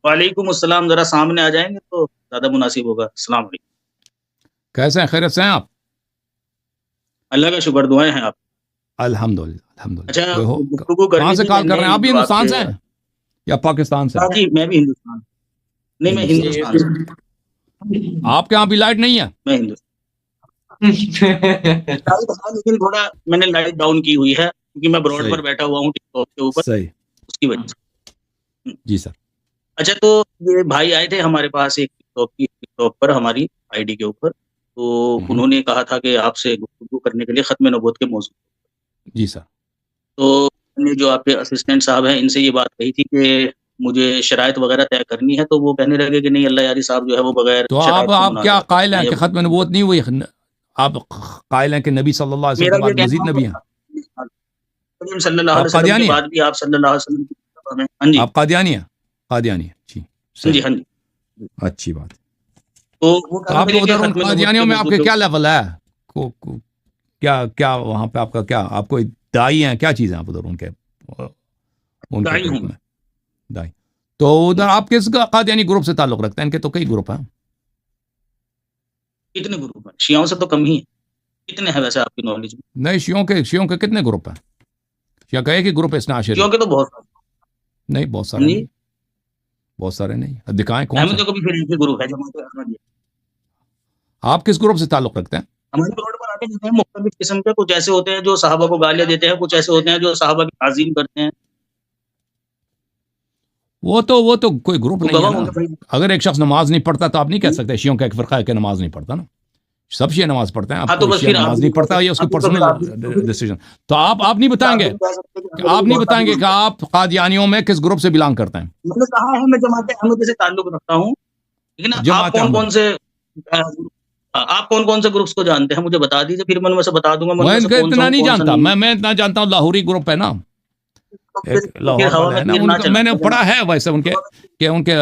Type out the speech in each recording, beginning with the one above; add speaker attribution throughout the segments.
Speaker 1: وعلیکم السلام، ذرا سامنے آ جائیں گے تو زیادہ مناسب ہوگا. السلام علیکم.
Speaker 2: کیسے ہیں؟ خیریت سے ہیں آپ؟
Speaker 1: اللہ کا شکر، دعائیں ہیں آپ.
Speaker 2: الحمدللہ الحمدللہ.
Speaker 1: اچھا،
Speaker 2: کوئی ہو
Speaker 1: گفتگو کرنی
Speaker 2: کہاں سے
Speaker 1: تھی.
Speaker 2: کال
Speaker 1: میں
Speaker 2: کر رہے ہیں آپ؟ بھی
Speaker 1: جو
Speaker 2: ہندوستان
Speaker 1: کے
Speaker 2: سے ہیں یا پاکستان سے؟
Speaker 1: جی میں بھی ہندوستان. نہیں، میں ہندوستان سے.
Speaker 2: آپ کے یہاں بھی لائٹ نہیں ہے؟
Speaker 1: میں ہندوستان لیکن تھوڑا میں نے لائٹ ڈاؤن کی ہوئی ہے کیونکہ میں براڈ پر بیٹھا ہوا ہوں ٹک ٹاک کے اوپر،
Speaker 2: صحیح.
Speaker 1: اس کی وجہ سے.
Speaker 2: جی سر.
Speaker 1: اچھا، تو یہ بھائی آئے تھے ہمارے پاس ایک ٹک ٹاک پر ہماری آئی ڈی کے اوپر، تو انہوں نے کہا تھا کہ آپ سے گفتگو کرنے کے لیے ختم نبوت کے موضوع.
Speaker 2: جی سر.
Speaker 1: تو میں نے جو آپ کے اسسٹنٹ صاحب ہیں ان سے یہ بات کہی تھی کہ مجھے شرائط وغیرہ طے کرنی ہے، تو وہ کہنے لگے کہ نہیں، اللہ یاری صاحب جو ہے وہ بغیر
Speaker 2: تو
Speaker 1: شرائط کے
Speaker 2: آپ کیا
Speaker 1: مناظرہ
Speaker 2: قائل ہیں
Speaker 1: کرتے
Speaker 2: کہ ختم نبوت نہیں ہوئی؟ آپ قائل ہیں کہ نبی صلی اللہ علیہ وسلم
Speaker 1: میرا
Speaker 2: کے بعد
Speaker 1: یہ
Speaker 2: مزید نبی ہیں؟
Speaker 1: کہنا صلی اللہ علیہ
Speaker 2: آپ
Speaker 1: وسلم
Speaker 2: قادیانی
Speaker 1: کے
Speaker 2: ہیں؟
Speaker 1: بعد بھی آپ صلی اللہ علیہ وسلم کی کتابوں میں. ہاں جی،
Speaker 2: آپ قادیانی ہیں؟ قادیانی ہیں. جی
Speaker 1: ہاں جی،
Speaker 2: صحیح.
Speaker 1: ہاں جی.
Speaker 2: اچھی بات.
Speaker 1: تو وہ
Speaker 2: تو آپ
Speaker 1: کہنے
Speaker 2: کے
Speaker 1: لگے کہ
Speaker 2: ادھر ان
Speaker 1: ختم نبوت
Speaker 2: قادیانیوں
Speaker 1: کے
Speaker 2: میں آپ
Speaker 1: موضوع
Speaker 2: کے
Speaker 1: کے
Speaker 2: کیا لیول ہے؟ کیا وہاں پہ آپ کا کیا، آپ کوئی دائی ہیں؟ کیا چیز ہیں آپ ادھر ان کے
Speaker 1: دائی
Speaker 2: گروپ
Speaker 1: ہوں.
Speaker 2: میں؟ دائی. تو ادھر آپ کس قادیانی گروپ سے تعلق رکھتے ہیں؟ ان کے تو کئی گروپ ہیں.
Speaker 1: کتنے گروپ ہیں؟ شیعوں سے تو کم ہی ہیں. کتنے ہیں ویسے آپ کی نالج میں؟
Speaker 2: نہیں، شیعوں کے کتنے گروپ ہیں؟ یا کہے کہ گروپ اثنا عشری؟
Speaker 1: شیعوں کے تو بہت سارے.
Speaker 2: نہیں، بہت سارے
Speaker 1: جی،
Speaker 2: نہیں. بہت سارے نہیں. دکھائیں کون سے.
Speaker 1: احمدیوں کا بھی پھر ایک ہی گروپ ہے، جماعت احمدیہ.
Speaker 2: آپ کس گروپ سے تعلق رکھتے ہیں؟
Speaker 1: ہمارے روڈ پر آتے جاتے ہیں مختلف قسم کے، کچھ ایسے ہوتے ہیں جو صحابہ کو گالیاں دیتے ہیں، کچھ ایسے ہوتے ہیں جو صحابہ کی تعظیم کرتے ہیں.
Speaker 2: وہ تو کوئی گروپ
Speaker 1: تو
Speaker 2: نہیں ہے
Speaker 1: گواہ
Speaker 2: نا.
Speaker 1: ہوں گے بھائی.
Speaker 2: اگر ایک شخص نماز نہیں پڑھتا تو آپ نہیں کہہ سکتے شیعوں کا ایک فرقہ ہے کہ نماز نہیں پڑھتا نا. سب شیعہ نماز پڑھتے ہیں.
Speaker 1: ہاں،
Speaker 2: آپ
Speaker 1: تو
Speaker 2: کوئی
Speaker 1: بس
Speaker 2: شیعہ
Speaker 1: پھر آپ
Speaker 2: نماز
Speaker 1: بھی
Speaker 2: نہیں پڑھتا، یہ اس کی پرسنل ڈیسیجن. تو آپ نہیں بتائیں گے کہ آپ قادیانیوں میں کس گروپ سے بلانگ کرتے ہیں؟
Speaker 1: میں نے کہا ہے میں جماعت احمدیہ سے تعلق رکھتا ہوں، لیکن
Speaker 2: جماعت احمدیہ.
Speaker 1: آپ کون سے گروپس کو جانتے ہیں مجھے بتا دیجیے، پھر میں ان میں سے بتا دوں گا
Speaker 2: میں
Speaker 1: میں
Speaker 2: ان
Speaker 1: سے
Speaker 2: کا
Speaker 1: کون سا
Speaker 2: اتنا
Speaker 1: ہوں
Speaker 2: نہیں
Speaker 1: کون سا
Speaker 2: جانتا.
Speaker 1: نہیں.
Speaker 2: میں اتنا جانتا ہوں لاہوری گروپ ہے نا، ایک
Speaker 1: تو پھر
Speaker 2: لاہور
Speaker 1: ہوا
Speaker 2: والے
Speaker 1: میں
Speaker 2: ہیں نا،
Speaker 1: تیر
Speaker 2: ان
Speaker 1: نہ
Speaker 2: کا میں نے
Speaker 1: چلانا
Speaker 2: پڑھا
Speaker 1: جناب.
Speaker 2: ہے ویسے ان کے کہ ان کے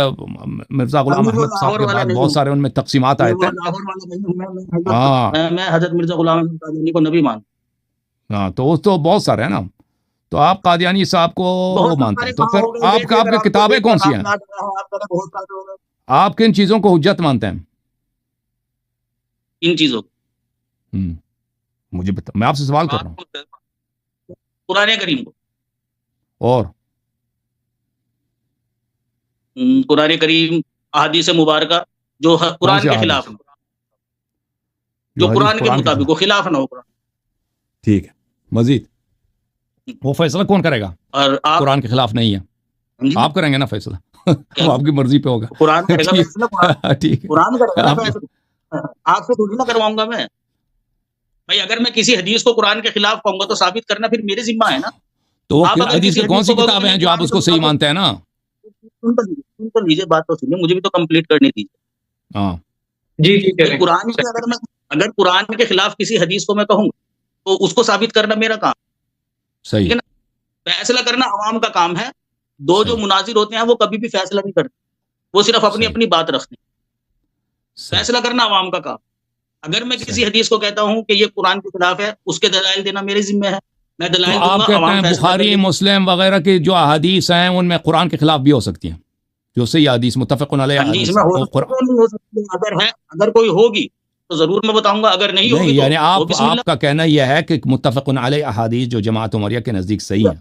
Speaker 2: مرزا غلام احمد صاحب کے بعد بہت سارے ان میں تقسیمات آئے تھے.
Speaker 1: لاہور والا نہیں ہوں،
Speaker 2: ہاں
Speaker 1: میں حضرت مرزا غلام احمد قادیانی کو نبی مانتا
Speaker 2: ہاں. تو بہت سارے ہیں نا. تو آپ قادیانی صاحب کو
Speaker 1: ہوں. بہت
Speaker 2: مانتے
Speaker 1: سارے
Speaker 2: ہیں. تو
Speaker 1: کہاں
Speaker 2: پھر
Speaker 1: ہو گئے،
Speaker 2: آپ
Speaker 1: دیکھ
Speaker 2: کی کتابیں کون سی ہیں؟
Speaker 1: آپ بہت سارے ہو گئے.
Speaker 2: آپ کن چیزوں کو حجت مانتے ہیں؟
Speaker 1: ان چیزوں
Speaker 2: مجھے میں آپ سے سوال کر رہا ہوں.
Speaker 1: قرآن کریم کو،
Speaker 2: اور
Speaker 1: قرآن کریم، احادیث مبارکہ جو
Speaker 2: کون
Speaker 1: قرآن
Speaker 2: سی
Speaker 1: کے
Speaker 2: احادیث؟
Speaker 1: خلاف ہو، جو
Speaker 2: حدیث
Speaker 1: قرآن کے مطابق ہو، خلاف نہ ہو قرآن.
Speaker 2: ٹھیک ہے. مزید وہ فیصلہ کون کرے گا؟
Speaker 1: اور آپ
Speaker 2: قرآن کے خلاف نہیں ہے. آپ کریں گے نا فیصلہ. وہ آپ کی مرضی پہ ہوگا.
Speaker 1: قرآن کرے گا فیصلہ،
Speaker 2: ٹھیک ہے.
Speaker 1: قرآن کرے گا نا فیصلہ. آپ سے تھوڑی نہ کرواؤں گا میں بھائی. اگر میں کسی حدیث کو قرآن کے خلاف کہوں گا تو ثابت کرنا پھر میرے ذمہ ہے نا.
Speaker 2: تو وہ
Speaker 1: آپ اگر
Speaker 2: حدیث
Speaker 1: کسی
Speaker 2: کی کون سی
Speaker 1: کو
Speaker 2: کتابیں ہیں جو آپ اس کو صحیح مانتے ہیں نا؟
Speaker 1: سن تو لیجیے، بات تو سنیے، مجھے بھی تو کمپلیٹ کرنی دیجیے.
Speaker 2: ہاں
Speaker 1: جی قرآن کے اگر قرآن کے خلاف کسی حدیث کو میں کہوں تو اس کو ثابت کرنا میرا کام.
Speaker 2: صحیح.
Speaker 1: لیکن فیصلہ کرنا عوام کا کام ہے. جو مناظر ہوتے ہیں وہ کبھی بھی فیصلہ نہیں کرتے، وہ صرف اپنی بات رکھتے ہیں. فیصلہ کرنا عوام کا کام. اگر میں کسی حدیث کو کہتا ہوں کہ یہ قرآن کے خلاف ہے، اس کے دلائل دینا میرے ذمہ ہے. میں
Speaker 2: تو
Speaker 1: دلائل دوں
Speaker 2: آپ
Speaker 1: گا،
Speaker 2: کہتے
Speaker 1: عوام
Speaker 2: ہیں
Speaker 1: فیصلہ کرے
Speaker 2: بخاری
Speaker 1: گی.
Speaker 2: مسلم وغیرہ کی جو احادیث ہیں ان میں قرآن کے خلاف بھی ہو سکتی ہیں، جو صحیح حدیث متفق علیہ
Speaker 1: حدیث
Speaker 2: حدیث
Speaker 1: میں
Speaker 2: ہیں.
Speaker 1: نہیں ہو سکتی. اگر کوئی ہوگی تو ضرور میں بتاؤں گا، اگر نہیں ہوگی تو
Speaker 2: یعنی
Speaker 1: وہ بسم اللہ.
Speaker 2: آپ کا کہنا یہ ہے کہ متفق علیہ احادیث جو جماعت عمریہ کے نزدیک صحیح ہیں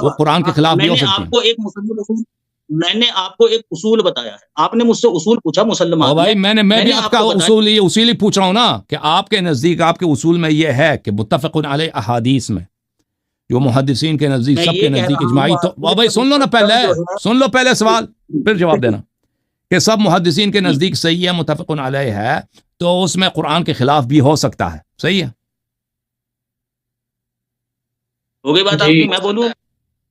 Speaker 2: وہ قرآن کے خلاف بھی ہو سکتی ہیں.
Speaker 1: میں نے آپ کو ایک اصول بتایا ہے. آپ نے مجھ سے اصول پوچھا مسلمان
Speaker 2: بھائی میں بھی آپ کا اصول ہی پوچھ رہا ہوں نا کہ آپ کے نزدیک آپ کے اصول میں یہ ہے کہ متفق علیہ احادیث میں جو محدثین کے نزدیک سب کے نزدیک اجماعی. تو بھائی سن لو پہلے سوال پھر جواب دینا کہ سب محدثین کے نزدیک صحیح ہے، متفق علیہ ہے، تو اس میں قرآن کے خلاف بھی ہو سکتا ہے. صحیح ہے؟
Speaker 1: ہو گئی بات آپ کی. میں بولوں؟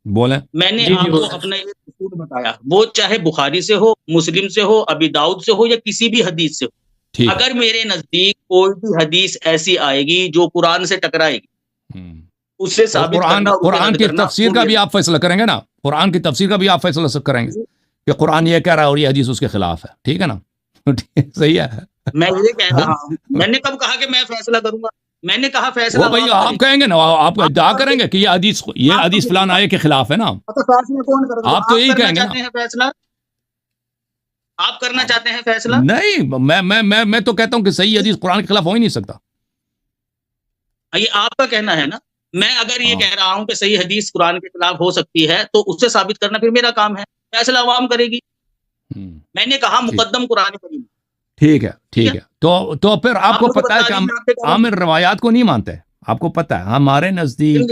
Speaker 2: بولیں.
Speaker 1: میں نے آپ کو اپنا ایک اصول بتایا، وہ چاہے بخاری سے ہو، مسلم سے ہو، ابی داؤد سے ہو، یا کسی بھی حدیث سے ہو. اگر میرے نزدیک کوئی بھی حدیث ایسی آئے گی جو قرآن سے ٹکرائے گی، اس سے ثابت کرنا،
Speaker 2: قرآن کی تفسیر کا بھی آپ فیصلہ کریں گے نا. قرآن کی تفسیر کا بھی آپ فیصلہ کریں گے کہ قرآن یہ کہہ رہا ہے اور یہ حدیث اس کے خلاف ہے. ٹھیک ہے نا؟ صحیح ہے.
Speaker 1: میں یہ کہہ رہا ہوں، میں نے کب کہا کہ میں فیصلہ کروں گا؟ میں نے کہا فیصلہ
Speaker 2: بھائی آپ کہیں گے نا، آپ ادعا کریں گے کہ یہ حدیث فلان آئے کے خلاف ہے نا. آپ تو یہی کہیں گے نا.
Speaker 1: فیصلہ آپ کرنا چاہتے ہیں فیصلہ؟
Speaker 2: نہیں، میں تو کہتا ہوں کہ صحیح حدیث قرآن کے خلاف ہو ہی نہیں سکتا.
Speaker 1: یہ آپ کا کہنا ہے نا. میں اگر یہ کہہ رہا ہوں کہ صحیح حدیث قرآن کے خلاف ہو سکتی ہے تو اس سے ثابت کرنا پھر میرا کام ہے. فیصلہ عوام کرے گی. میں نے کہا مقدم قرآن کریم.
Speaker 2: ٹھیک ہے. تو پھر آپ کو پتا ہے کہ ہم روایات کو نہیں مانتے. آپ کو پتا ہے ہمارے نزدیک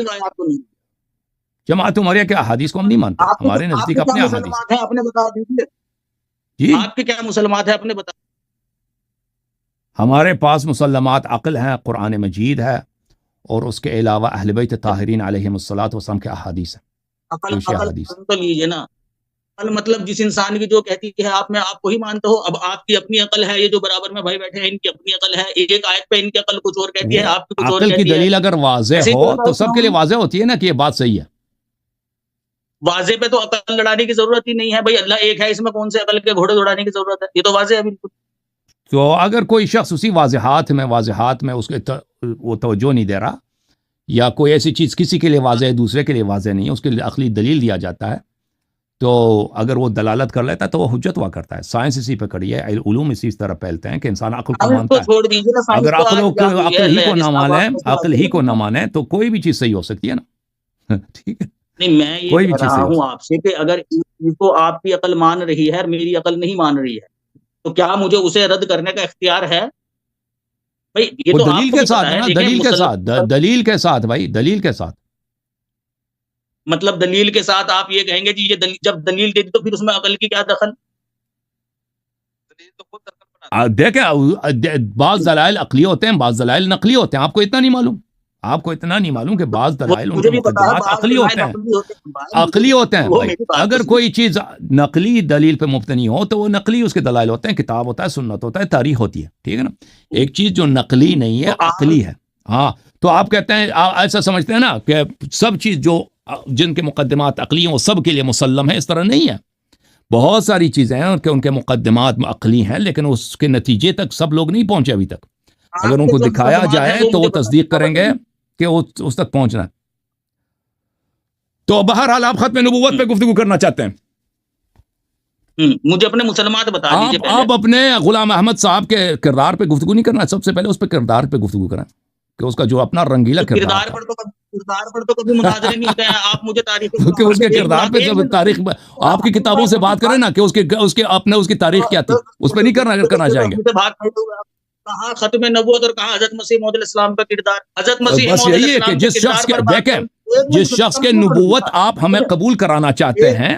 Speaker 2: جماعت عمریہ کے احادیث کو ہم نہیں مانتے. ہمارے نزدیک اپنے احادیث
Speaker 1: ہیں. اپنے بتا دیجیے
Speaker 2: جی
Speaker 1: آپ کے کیا مسلمات ہیں، اپنے بتا.
Speaker 2: ہمارے پاس مسلمات عقل ہیں، قرآن مجید ہے، اور اس کے علاوہ اہل بیت طاہرین علیہم الصلوۃ والسلام کے احادیث ہیں.
Speaker 1: عقل تو لیجیے نا. عقل مطلب جس انسان کی جو کہتی ہے آپ کو ہی مانتے ہو. اب آپ کی اپنی عقل ہے، یہ جو برابر میں بھائی بیٹھے ہیں ان کی اپنی عقل ہے. ایک آیت پہ ان کی عقل کچھ اور کہتی ہے، آپ کی کچھ اور کہتی ہے.
Speaker 2: عقل کی دلیل اگر واضح ہو تو سب کے لیے واضح ہوتی ہے نا کہ یہ بات صحیح ہے.
Speaker 1: واضح پہ تو عقل لڑانے کی ضرورت ہی نہیں ہے بھائی. اللہ ایک ہے، اس میں کون سے عقل کے گھوڑے دوڑانے کی ضرورت ہے؟ یہ تو واضح ہے بالکل.
Speaker 2: تو اگر کوئی شخص اسی واضحات میں اس کے وہ توجہ نہیں دے رہا، یا کوئی ایسی چیز کسی کے لیے واضح ہے دوسرے کے لیے واضح نہیں ہے، اس کے لیے عقلی دلیل دیا جاتا ہے، تو اگر وہ دلالت کر لیتا ہے تو وہ حجت ہوا کرتا ہے. سائنس اسی پہ کڑی ہے، علوم اسی طرح پھیلتے ہیں کہ انسان عقل کو مانتا ہے. اگر عقل ہی کو نہ مانے تو کوئی بھی چیز صحیح ہو سکتی ہے نا. ٹھیک ہے.
Speaker 1: نہیں، میں یہ کہہ رہا ہوں آپ سے کہ اگر کو آپ کی عقل مان رہی ہے اور میری عقل نہیں مان رہی ہے تو کیا مجھے اسے رد کرنے کا اختیار ہے؟ بھائی یہ تو
Speaker 2: دلیل کے ساتھ ہے نا. دلیل کے ساتھ بھائی، دلیل کے ساتھ.
Speaker 1: مطلب دلیل کے ساتھ آپ یہ کہیں گے جی یہ جب دلیل دے دی تو پھر اس میں عقل کی کیا دخل؟
Speaker 2: دیکھیں بعض دلائل عقلی ہوتے ہیں، بعض دلائل نقلی ہوتے ہیں. آپ کو اتنا نہیں معلوم کہ بعض دلائل ان کے مقدمات عقلی ہوتے ہیں بھائی. اگر کوئی چیز نقلی دلیل پہ مبتنی ہو تو وہ نقلی اس کے دلائل ہوتے ہیں. کتاب ہوتا ہے، سنت ہوتا ہے، تاریخ ہوتی ہے. ٹھیک ہے نا. ایک چیز جو نقلی نہیں ہے عقلی ہے. ہاں، تو آپ کہتے ہیں ایسا سمجھتے ہیں نا کہ سب چیز جو جن کے مقدمات عقلی ہیں وہ سب کے لیے مسلم ہے. اس طرح نہیں ہے. بہت ساری چیزیں ہیں کہ ان کے مقدمات عقلی ہیں لیکن اس کے نتیجے تک سب لوگ نہیں پہنچے ابھی تک. اگر ان کو دکھایا جائے تو وہ تصدیق کریں گے کہ وہ اس تک پہنچنا ہے. تو بہرحال آپ ختم نبوت پہ گفتگو کرنا چاہتے ہیں.
Speaker 1: مجھے اپنے مسلمات بتا دیجیے.
Speaker 2: آپ اپنے غلام احمد صاحب کے کردار پہ گفتگو نہیں کرنا. سب سے پہلے اس پہ کردار پہ گفتگو کریں کہ اس کا جو اپنا رنگیلا کردار
Speaker 1: پر تو کبھی مناظرے نہیں ہوتے ہیں. آپ مجھے تاریخ
Speaker 2: کہ اس کے کردار پہ جب تاریخ آپ کی کتابوں سے بات کریں نا کہ اس کی تاریخ کیا تھی، اس پہ نہیں کرنا چاہیں گے.
Speaker 1: کہاں ختم نبوت اور کہاں حضرت مسیح موعود الاسلام کا کردار. حضرت مسیح
Speaker 2: بس یہی ہے کہ جس شخص کے دیکھیں جس شخص کے نبوت آپ ہمیں قبول کرانا چاہتے ہیں،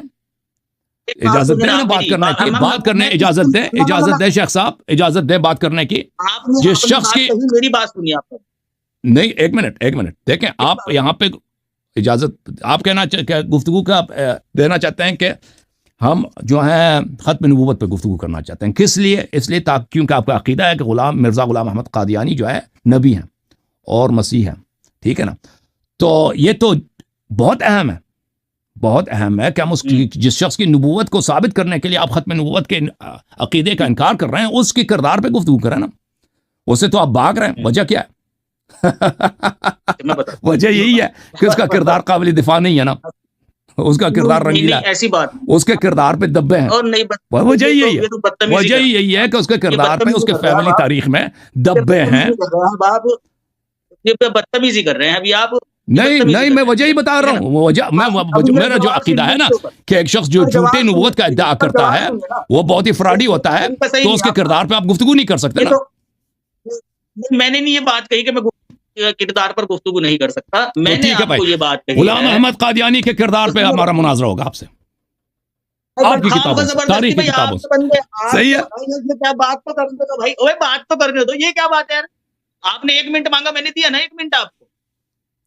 Speaker 2: اجازت دیں بات کرنے اجازت دیں شیخ صاحب، اجازت دیں بات کرنے کی. جس شخص کی
Speaker 1: میری بات سنیے آپ
Speaker 2: نہیں، ایک منٹ دیکھیں. آپ یہاں پہ اجازت آپ کہنا گفتگو کا دینا چاہتے ہیں کہ ہم جو ہیں ختم نبوت پہ گفتگو کرنا چاہتے ہیں. کس لیے؟ اس لیے کیونکہ آپ کا عقیدہ ہے کہ مرزا غلام احمد قادیانی جو ہے نبی ہیں اور مسیح ہیں. ٹھیک ہے نا. تو یہ تو بہت اہم ہے کہ ہم جس شخص کی نبوت کو ثابت کرنے کے لیے آپ ختم نبوت کے عقیدے کا انکار کر رہے ہیں اس کے کردار پہ گفتگو کریں نا. اسے تو آپ بھاگ رہے ہیں. وجہ کیا ہے؟ وجہ یہی ہے کہ اس کا کردار قابل دفاع نہیں ہے نا. اس کا کردار رنگیلا ہے.
Speaker 1: ایسی بات
Speaker 2: اس کے کردار پہ دبے ہیں. وجہ یہی ہے کہ اس کے کردار پہ اس کے فیملی تاریخ میں دبے ہیں.
Speaker 1: بدتمیزی کر رہے ہیں ابھی آپ.
Speaker 2: نہیں میں وجہ ہی بتا رہا ہوں. میرا جو عقیدہ ہے نا کہ ایک شخص جو جھوٹے نبوت کا ادعا کرتا ہے وہ بہت ہی فراڈی ہوتا ہے، تو اس کے کردار پہ آپ گفتگو نہیں کر سکتے نا.
Speaker 1: میں نے نہیں یہ بات کہی کہ میں کردار پر گفتگو نہیں کر سکتا. میں نے آپ کو یہ بات کہی
Speaker 2: غلام احمد قادیانی کے کردار پہ ہمارا مناظرہ ہوگا آپ سے، آپ کی کتابوں سے، تاریخ کی کتابوں سے. صحیح ہے.
Speaker 1: بات تو کرنے دو بھائی. بات تو کرنے دو. یہ کیا بات ہے؟ آپ نے 1 منٹ مانگا، میں نے دیا نا 1 منٹ آپ کو.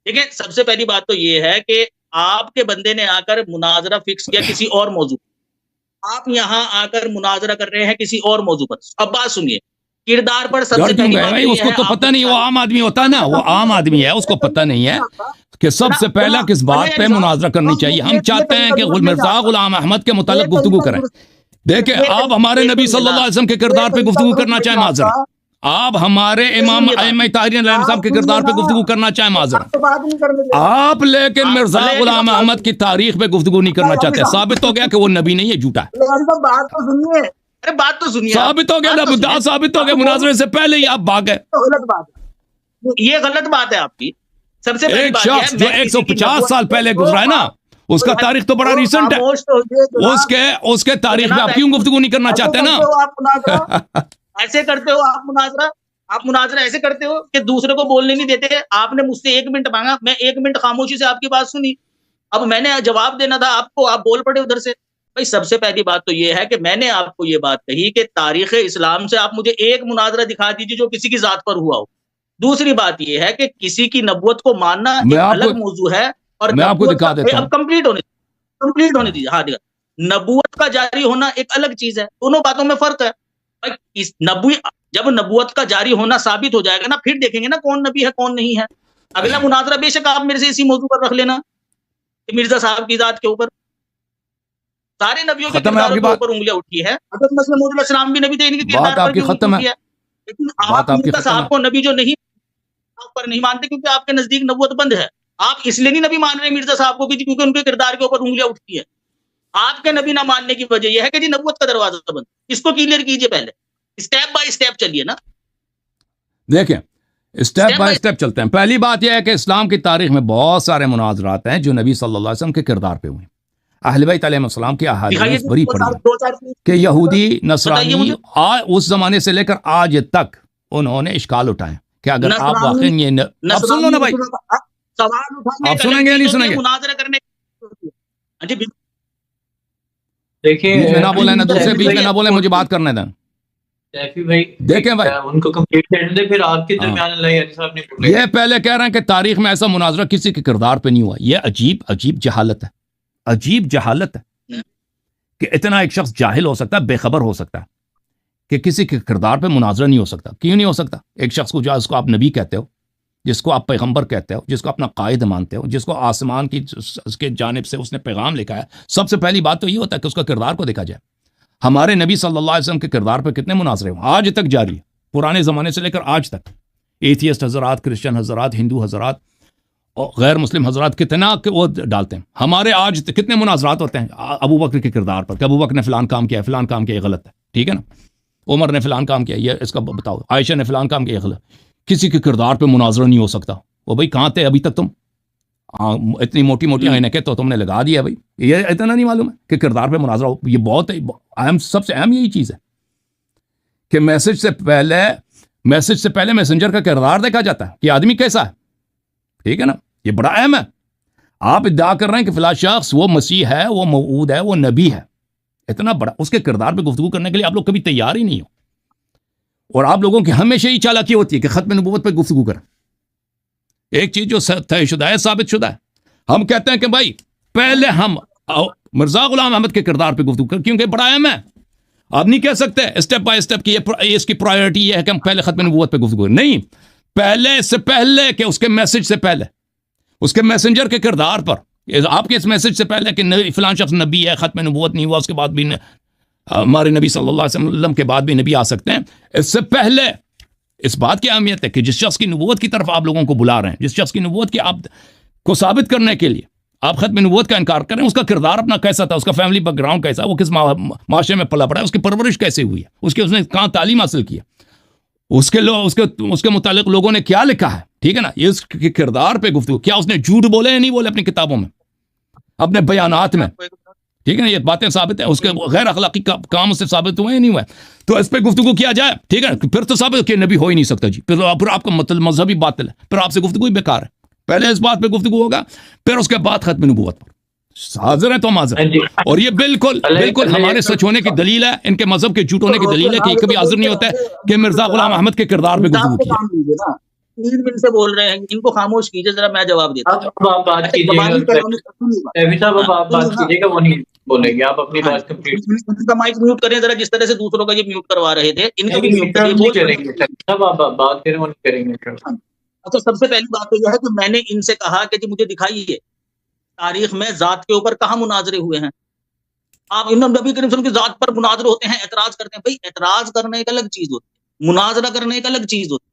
Speaker 1: دیکھیں سب سے پہلی بات تو یہ ہے کہ آپ کے بندے نے آ کر مناظرہ فکس کیا کسی اور موضوع. آپ یہاں آ کر مناظرہ کر رہے ہیں کسی اور موضوع پر. اب بات سنیے. کردار پر سب سے پہلی بات
Speaker 2: اس کو تو پتہ نہیں، وہ عام آدمی ہوتا ہے نا، وہ عام آدمی ہے، اس کو پتہ نہیں ہے کہ سب سے پہلا کس بات پہ مناظرہ کرنی چاہیے. ہم چاہتے ہیں کہ مرزا غلام احمد کے متعلق گفتگو کریں. دیکھیں آپ ہمارے نبی صلی اللہ علیہ وسلم کے کردار پہ گفتگو کرنا چاہیں معذرت، آپ ہمارے امام ائمہ طاہرین علیہ السلام کے کردار پہ گفتگو کرنا چاہیں معذرت، آپ لیکن مرزا غلام احمد کی تاریخ پہ گفتگو نہیں کرنا چاہتے. ثابت ہو گیا کہ وہ نبی نہیں ہے، جھوٹا ہے.
Speaker 1: ارے بات تو سنیے،
Speaker 2: ثابت ہو گیا نا، مدعا ثابت ہو گیا، مناظرے سے پہلے ہی آپ بھاگ گئے.
Speaker 1: غلط بات ہے، یہ غلط بات ہے آپ کی. سب سے پہلی
Speaker 2: ایک
Speaker 1: بات یہ ہے
Speaker 2: شخص جو 150 سال پہلے گزرا ہے نا، اس کا تاریخ تو بڑا ریسنٹ ہے. اس کے تاریخ میں آپ کیوں گفتگو نہیں کرنا چاہتے نا؟
Speaker 1: ایسے کرتے ہو آپ مناظرہ ایسے کرتے ہو کہ دوسرے کو بولنے نہیں دیتے. آپ نے مجھ سے 1 منٹ مانگا، میں 1 منٹ خاموشی سے آپ کی بات سنی. اب میں نے جواب دینا تھا آپ کو، آپ بول پڑے ادھر سے. بھائی سب سے پہلی بات تو یہ ہے کہ میں نے آپ کو یہ بات کہی کہ تاریخ اسلام سے آپ مجھے ایک مناظرہ دکھا دیجیے جو کسی کی ذات پر ہوا ہو. دوسری بات یہ ہے کہ کسی کی نبوت کو ماننا ایک الگ موضوع ہے، اور
Speaker 2: میں آپ کو دکھا دیتا ہوں.
Speaker 1: اب کمپلیٹ ہونے دیجیے. ہاں نبوت کا جاری ہونا ایک الگ چیز ہے، دونوں باتوں میں فرق ہے. جب نبوت کا جاری ہونا ثابت ہو جائے گا نا، پھر دیکھیں گے نا کون نبی ہے کون نہیں ہے. اگلا مناظرہ بے شک آپ میرے سے اسی موضوع پر رکھ لینا کہ مرزا صاحب کی ذات کے اوپر سارے نبیوں کے کرداروں کے اوپر انگلیاں اٹھی ہے. حضرت مسیح موعود علیہ السلام بھی نبی تھے، ان کے کردار پر بھی انگلی اٹھی ہے. لیکن آپ مرزا صاحب کو نبی جو نہیں پر نہیں مانتے کیونکہ آپ کے نزدیک نبوت بند ہے. آپ اس لیے نہیں نبی مان رہے مرزا صاحب کو کیونکہ ان کے کردار کے اوپر انگلیاں اٹھتی ہیں. آپ کے نبی نہ ماننے کی وجہ یہ ہے کہ جی نبوت کا دروازہ بند. اس کو کلیئر کیجئے، پہلے اسٹیپ بائی اسٹیپ چلیے نا.
Speaker 2: دیکھیں اسٹیپ بائی اسٹیپ چلتے ہیں. پہلی بات یہ ہے کہ اسلام کی تاریخ میں بہت سارے مناظرات ہیں جو نبی صلی اللہ علیہ وسلم کے کردار پہ ہوئے. اہل بیت علیہ السلام کی احادیث بڑی پڑی ہیں کہ یہودی نصرانی اس زمانے سے لے کر آج تک انہوں نے اشکال اٹھائے کہ اگر آپ واقعی یہ آپ سن لو نا بھائی، آپ سنیں گے یا نہیں سنیں گے؟
Speaker 1: مناظرہ کرنے
Speaker 3: دیکھیں
Speaker 2: بیچ میں نہ بولیں نا، دوسرے بیچ میں نہ بولیں، مجھے بات کرنے دیں. دیکھیں بھائی
Speaker 3: ان کو کمپلیٹ کرنے دیں، پھر آپ کے درمیان اللہ علیہ صاحب نے بولا.
Speaker 2: یہ پہلے کہہ رہے ہیں کہ تاریخ میں ایسا مناظرہ کسی کے کردار پہ نہیں ہوا. یہ عجیب جہالت ہے، عجیب جہالت ہے کہ اتنا ایک شخص جاہل ہو سکتا ہے، بے خبر ہو سکتا ہے کہ کسی کے کردار پہ مناظرہ نہیں ہو سکتا. کیوں نہیں ہو سکتا؟ ایک شخص کو جس کو آپ نبی کہتے ہو، جس کو آپ پیغمبر کہتے ہو، جس کو اپنا قائد مانتے ہو، جس کو آسمان کی اس کے جانب سے اس نے پیغام لکھا ہے، سب سے پہلی بات تو یہ ہوتا ہے کہ اس کا کردار کو دیکھا جائے. ہمارے نبی صلی اللہ علیہ وسلم کے کردار پہ کتنے مناظرے ہوں آج تک جاری ہے، پرانے زمانے سے لے کر آج تک. ایتھیسٹ حضرات، کرسچن حضرات، ہندو حضرات اور غیر مسلم حضرات کتنا وہ ڈالتے ہیں. ہمارے آج کتنے مناظرات ہوتے ہیں ابو بکر کے کردار پر کہ ابو بکر نے فلان کام کیا ہے، فلان کام کیا، یہ غلط ہے، ٹھیک ہے نا. عمر نے فلان کام کیا، یہ اس کا بتاؤ. عائشہ نے فلان کام کیا، یہ غلط. کسی کے کردار پہ مناظرہ نہیں ہو سکتا. وہ بھائی کہاں تھے ابھی تک تم؟ اتنی موٹی موٹی عینکیں تو تم نے لگا دیا بھائی. یہ اتنا نہیں معلوم ہے کہ کردار پہ مناظرہ ہو. یہ بہت اہم، سب سے اہم یہی چیز ہے کہ میسج سے پہلے میسنجر کا کردار دیکھا جاتا ہے کہ آدمی کیسا ہے، ٹھیک ہے نا. یہ بڑا اہم ہے. آپ ادعا کر رہے ہیں کہ فلاں شخص وہ مسیح ہے، وہ موعود ہے، وہ نبی ہے. اتنا بڑا اس کے کردار پہ گفتگو کرنے کے لیے آپ لوگ کبھی تیار ہی نہیں ہو. اور آپ لوگوں کی ہمیشہ ہی چالاکی ہوتی ہے کہ ختم نبوت پہ گفتگو کریں. ایک چیز جو طے شدہ ہے، ثابت شدہ ہے، ہم کہتے ہیں کہ بھائی پہلے ہم مرزا غلام احمد کے کردار پہ گفتگو کریں کیونکہ بڑا اہم ہے. آپ نہیں کہہ سکتے اسٹیپ بائی اسٹیپ کی اس کی پرائیورٹی یہ ہے کہ ہم پہلے ختم نبوت پہ گفتگو کریں. نہیں، پہلے اس سے پہلے کہ اس کے میسج سے پہلے، اس کے میسنجر کے کردار پر، آپ کے اس میسج سے پہلے کہ فلان شخص نبی ہے، ختم نبوت نہیں ہوا، اس کے بعد بھی ہمارے نبی صلی اللہ علیہ وسلم کے بعد بھی نبی آ سکتے ہیں. اس سے پہلے اس بات کی اہمیت ہے کہ جس شخص کی نبوت کی طرف آپ لوگوں کو بلا رہے ہیں، جس شخص کی نبوت کی آپ کو ثابت کرنے کے لیے آپ ختم نبوت کا انکار کریں، اس کا کردار اپنا کیسا تھا، اس کا فیملی بیک گراؤنڈ کیسا، وہ کس معاشرے میں پلا پڑا ہے، اس کی پرورش کیسے ہوئی ہے، اس نے کہاں تعلیم حاصل کی ہے، اس کے متعلق لوگوں نے کیا لکھا ہے، ٹھیک ہے نا. یہ اس کے کردار پہ گفتگو، کیا اس نے جھوٹ بولے یا نہیں بولے اپنی کتابوں میں، اپنے بیانات میں، ٹھیک ہے نا. یہ باتیں ثابت ہیں، اس کے غیر اخلاقی کام اس سے ثابت ہوئے یا نہیں ہوئے، تو اس پہ گفتگو کیا جائے، ٹھیک ہے. پھر تو ثابت کہ نبی ہو ہی نہیں سکتا جی، پھر آپ کا مطلب مذہبی باطل ہے، پھر آپ سے گفتگو ہی بیکار ہے. پہلے اس بات پہ گفتگو ہوگا، پھر اس کے بعد ختم نبوت پر. حاضر ہیں تو ہم حاضر ہیں. اور یہ بالکل ہمارے سچ ہونے کی دلیل ہے، ان کے مذہب کے جھوٹ ہونے کی دلیل ہے کہ یہ کبھی حاضر نہیں ہوتا ہے کہ مرزا غلام احمد کے کردار پہ گفتگو کیا.
Speaker 1: 3 دن سے بول رہے ہیں، ان کو خاموش کیجئے ذرا، میں جواب دیتا ہوں.
Speaker 3: اب آپ بات کیجیے گا، وہ نہیں بولیں گے، آپ اپنی بات کمپلیٹ.
Speaker 1: ان کا مائک میوٹ کریں ذرا، جس طرح سے دوسروں کا یہ میوٹ کروا رہے تھے، ان کا بھی میوٹ کریے.
Speaker 3: سب آپ بات کریں، وہ نہیں کریں گے.
Speaker 1: اچھا، سب سے پہلی بات تو یہ ہے کہ میں نے ان سے کہا کہ جی مجھے دکھائیے تاریخ میں ذات کے اوپر کہاں مناظرے ہوئے ہیں. آپ نبی کریم صلی اللہ علیہ وسلم کی ذات پر مناظرے ہوتے ہیں، اعتراض کرتے ہیں. بھائی اعتراض کرنا ایک الگ چیز ہوتی ہے، مناظرہ کرنا ایک الگ چیز ہوتی ہے،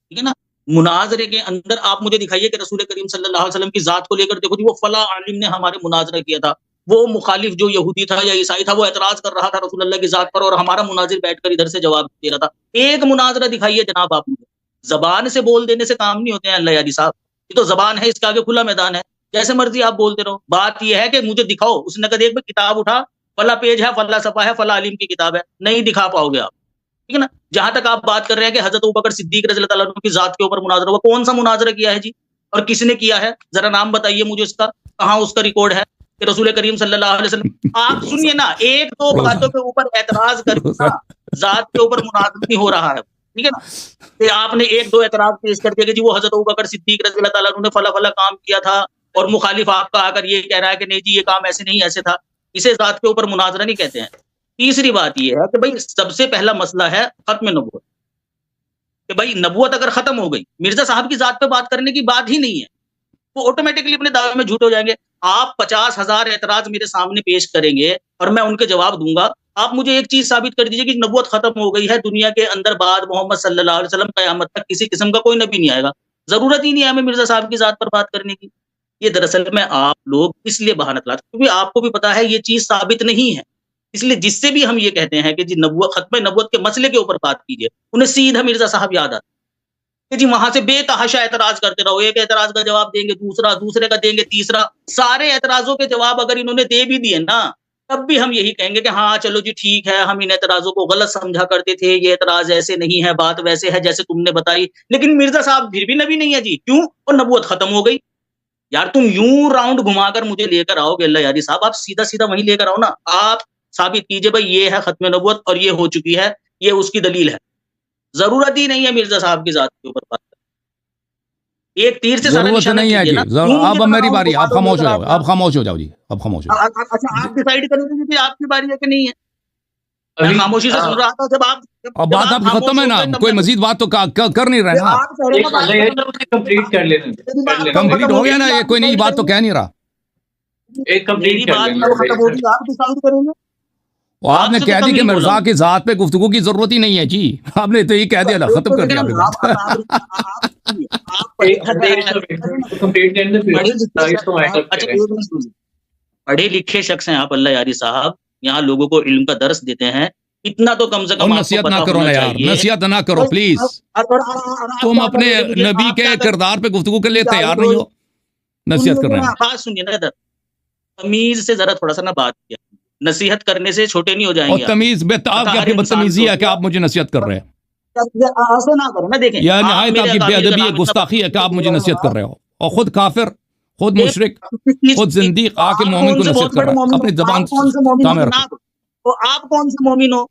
Speaker 1: ٹھیک ہے نا. مناظرے کے اندر آپ مجھے دکھائیے کہ رسول کریم صلی اللہ علیہ وسلم کی ذات کو لے کر دیکھو جی وہ فلاں عالم نے ہمارے مناظرہ کیا تھا، وہ مخالف جو یہودی تھا یا عیسائی تھا وہ اعتراض کر رہا تھا رسول اللہ کی ذات پر اور ہمارا مناظر بیٹھ کر ادھر سے جواب دے رہا تھا. ایک مناظرہ دکھائیے جناب آپ مجھے. زبان سے بول دینے سے کام نہیں ہوتے ہیں اللہ یاری صاحب. یہ تو زبان ہے, اس کے آگے کھلا میدان ہے, جیسے مرضی آپ بولتے رہو. بات یہ ہے کہ مجھے دکھاؤ. اس نے کہا دیکھ بھائی کتاب اٹھا, فلاں پیج ہے, فلاں صفحہ ہے, فلاں عالم کی کتاب ہے. نہیں دکھا پاؤ گے آپ, ٹھیک ہے نا. جہاں تک آپ بات کر رہے ہیں کہ حضرت ابوبکر صدیق رضی اللہ تعالیٰ عنہ کی ذات کے اوپر مناظرہ ہوا, کون سا مناظرہ کیا ہے جی, اور کس نے کیا ہے؟ ذرا نام بتائیے مجھے اس کا, کہاں اس کا ریکارڈ ہے کہ رسول کریم صلی اللہ علیہ وسلم. آپ سنیے نا, ایک دو باتوں کے اوپر اعتراض کر کے نا ذات کے اوپر مناظرہ نہیں ہو رہا ہے, ٹھیک ہے نا. کہ آپ نے ایک دو اعتراض پیش کر دیا کہ جی وہ حضرت ابوبکر صدیق رضی اللہ تعالیٰ عنہ نے فلاں فلاں کام کیا تھا, اور مخالف آپ کا آ کر یہ کہہ رہا ہے کہ نہیں جی یہ کام ایسے نہیں ایسے تھا. اسے ذات کے اوپر مناظرہ نہیں کہتے ہیں. تیسری بات یہ ہے کہ بھائی سب سے پہلا مسئلہ ہے ختم نبوت, کہ بھائی نبوت اگر ختم ہو گئی, مرزا صاحب کی ذات پہ بات کرنے کی بات ہی نہیں ہے, وہ آٹومیٹکلی اپنے دعوے میں جھوٹ ہو جائیں گے. آپ 50,000 اعتراض میرے سامنے پیش کریں گے اور میں ان کے جواب دوں گا. آپ مجھے ایک چیز ثابت کر دیجیے کہ نبوت ختم ہو گئی ہے دنیا کے اندر, بعد محمد صلی اللہ علیہ وسلم قیامت تک کسی قسم کا کوئی نبی نہیں آئے گا. ضرورت ہی نہیں ہے ہمیں مرزا صاحب کی ذات پر بات کرنے کی. یہ دراصل میں آپ لوگ اس لیے بہانہ لاتے کیونکہ آپ کو بھی پتا ہے یہ چیز ثابت نہیں ہے. اس لیے جس سے بھی ہم یہ کہتے ہیں کہ جی نبوت, ختم نبوت کے مسئلے کے اوپر بات کیجیے, انہیں سیدھا مرزا صاحب یاد آتا کہ جی وہاں سے بے تحاشا اعتراض کرتے رہو. ایک اعتراض کا جواب دیں گے, دوسرا, دوسرے کا دیں گے, تیسرا. سارے اعتراضوں کے جواب اگر انہوں نے دے بھی دیے نا, تب بھی ہم یہی کہیں گے کہ ہاں چلو جی ٹھیک ہے, ہم ان اعتراضوں کو غلط سمجھا کرتے تھے, یہ اعتراض ایسے نہیں ہے, بات ویسے ہے جیسے تم نے بتائی. لیکن مرزا صاحب پھر بھی نبی نہیں ہے جی, کیوں؟ اور نبوت ختم ہو گئی. یار تم یوں راؤنڈ گھما کر مجھے لے کر آؤ گے اللہ یاری صاحب, آپ سیدھا سیدھا وہیں لے کر آؤ نا. آپ ثابت کیجئے بھائی یہ ہے ختم نبوت اور یہ ہو چکی ہے, یہ اس کی دلیل ہے. ضرورت ہی نہیں ہے مرزا صاحب کی ذات کے اوپر بات. ایک تیر سے سارا
Speaker 2: ضرورت
Speaker 1: نشانہ
Speaker 2: نہیں ہے
Speaker 1: کیجئے
Speaker 2: جی.
Speaker 1: نا.
Speaker 2: اب میری باری, آپ خاموش ہو جاؤ, آپ خاموش ہو جاؤ جی, اب خاموش ہو جاؤ.
Speaker 1: اچھا آپ ڈیسائیڈ کریں گے کہ آپ کی باری ہے کہ نہیں ہے. میں خاموشی سے سن رہا تھا جب آپ,
Speaker 2: اب بات آپ کی ختم ہے نا, کوئی مزید بات تو کر نہیں رہے نا.
Speaker 3: کمپلیٹ کر لینا,
Speaker 2: کمپلیٹ ہو گیا نا, یہ کوئی نئی بات تو کہہ نہیں رہا.
Speaker 3: ایک کمپلیٹ کر لینا.
Speaker 1: آپ ڈیسائیڈ کریں گے.
Speaker 2: آپ نے کہہ دی کہ مرزا کی ذات پہ گفتگو کی ضرورت ہی نہیں ہے جی, آپ نے تو یہ کہہ دیا نا, ختم کر دیا آپ
Speaker 1: نے. پڑھے لکھے شخص ہیں آپ اللہ یاری صاحب, یہاں لوگوں کو علم کا درس دیتے ہیں, اتنا تو کم سے کم
Speaker 2: نصیحت نہ کرو نا یار, نصیحت نہ کرو پلیز. تم اپنے نبی کے کردار پہ گفتگو کے لیے تیار نہیں ہو, نصیحت کر رہے ہیں.
Speaker 1: بات سنیے نا ادھر, تمیز سے ذرا تھوڑا سا نا بات کیا. نصیحت کرنے سے چھوٹے نہیں ہو جائیں گے.
Speaker 2: اور تمیز آپ کی بدتمیزی ہے کہ آپ مجھے نصیحت کر رہے ہیں,
Speaker 1: ایسے نہ کریں نا. دیکھیں
Speaker 2: یا نہایت آپ کی بے ادبی ہے, گستاخی ہے کہ آپ مجھے نصیحت کر رہے ہو, اور خود کافر, خود مشرک, خود زندیق آ کے مومن کو نصیحت کر رہا ہے. اپنی زبان تعمیر رکھو.
Speaker 1: تو آپ کون سے مومن ہو؟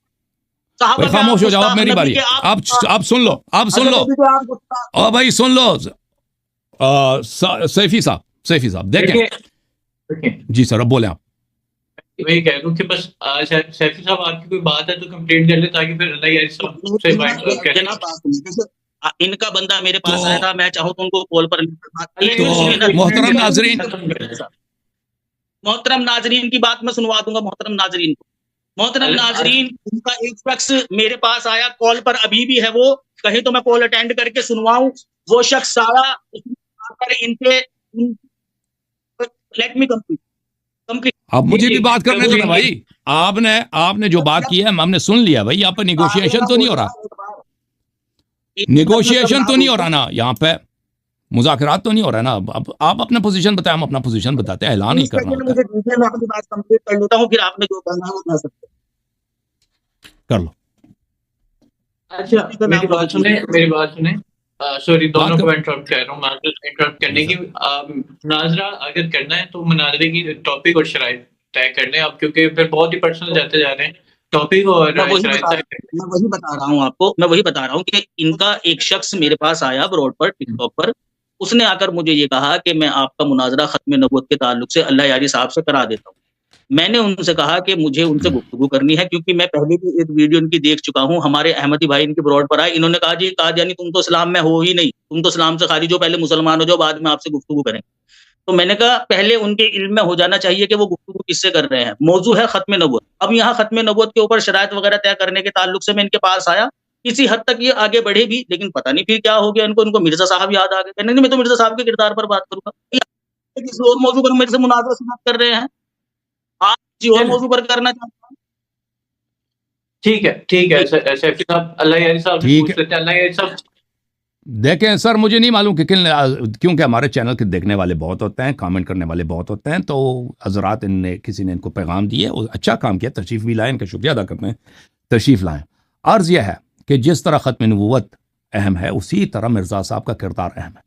Speaker 2: خاموش ہو جاؤ, اب میری باری. آپ سن لو, آپ سن لو, اور بھائی سن لو. سیفی صاحب دیکھیں جی سر, اب بولیں آپ.
Speaker 3: وہی کہہ رہا ہوں کہ بس سیفی صاحب آپ کی کوئی بات ہے تو کمپلیٹ کر لیں, تاکہ پھر اللہ یاری صاحب سے بات کریں.
Speaker 1: ان کا بندہ میرے پاس آیا تھا, میں چاہوں تو ان کو کال پر. محترم ناظرین کی بات میں سنوا دوں گا. محترم ناظرین کو, محترم ناظرین, ان کا ایک شخص میرے پاس آیا کال پر, ابھی بھی ہے وہ, کہیں تو میں کال اٹینڈ کر کے سنواؤں. وہ شخص آیا, ان کے لیٹ می کمپلیٹ.
Speaker 2: اب مجھے بھی بات کرنے دیں بھائی. آپ نے جو بات کی ہے ہم نے سن لیا بھائی. یہاں پہ نیگوشیشن تو نہیں ہو رہا, نیگوشیشن تو نہیں ہو رہا نا, یہاں پہ مذاکرات تو نہیں ہو رہا نا. اب آپ اپنا پوزیشن بتائیں, ہم اپنا پوزیشن بتاتے ہیں, اعلان ہی کرنا ہوتا ہے.
Speaker 1: میں اپنی بات کمپلیٹ کر لیتا ہوں, پھر آپ نے جو کہنا ہے وہ کہہ سکتے
Speaker 2: کر لو.
Speaker 3: اچھا میری بات سنیں. سوری, دونوں کو انٹرپٹ کر رہا ہوں, انٹرپٹ کرنے کی. مناظرہ اگر کرنا ہے تو مناظرے کی ٹاپک اور شرائط طے کر لیں آپ, کیونکہ پھر بہت ہی پرسنل جاتے جا رہے ہیں. ٹاپک اور
Speaker 1: میں وہی بتا رہا ہوں آپ کو, میں وہی بتا رہا ہوں کہ ان کا ایک شخص میرے پاس آیا روڈ پر, ٹک ٹاک پر. اس نے آ کر مجھے یہ کہا کہ میں آپ کا مناظرہ ختم نبوت کے تعلق سے اللہ یاری صاحب سے کرا دیتا ہوں. میں نے ان سے کہا کہ مجھے ان سے گفتگو کرنی ہے, کیونکہ میں پہلے بھی ایک ویڈیو ان کی دیکھ چکا ہوں. ہمارے احمدی بھائی ان کی براڈ پر آئے, انہوں نے کہا جی قادیانی تم تو اسلام میں ہو ہی نہیں, تم تو اسلام سے خارج ہو, پہلے مسلمان ہو جاؤ, بعد میں آپ سے گفتگو کریں. تو میں نے کہا پہلے ان کے علم میں ہو جانا چاہیے کہ وہ گفتگو کس سے کر رہے ہیں. موضوع ہے ختم نبوت. اب یہاں ختم نبوت کے اوپر شرائط وغیرہ طے کرنے کے تعلق سے میں ان کے پاس آیا. کسی حد تک یہ آگے بڑھے بھی, لیکن پتہ نہیں پھر کیا ہو گیا ان کو مرزا صاحب یاد آ گئے. نہیں, میں تو مرزا صاحب کے کردار پر بات کروں گا. کسی اور موضوع پر میرے سے مناظرہ سماعت کر رہے ہیں. کسی اور موضوع پر کرنا چاہتا ہوں.
Speaker 3: ٹھیک ہے سیفی صاحب, اللہ یاری صاحب سے پوچھ لیتے ہیں. اللہ یاری صاحب
Speaker 2: دیکھیں سر, مجھے نہیں معلوم کہ کیونکہ ہمارے چینل کے دیکھنے والے بہت ہوتے ہیں, کامنٹ کرنے والے بہت ہوتے ہیں, تو حضرات کسی نے ان کو پیغام دیے, اچھا کام کیا, تشریف بھی لائیں, ان کا شکریہ ادا کرتے ہیں, تشریف لائیں. عرض یہ ہے کہ جس طرح ختم نبوت اہم ہے, اسی طرح مرزا صاحب کا کردار اہم ہے.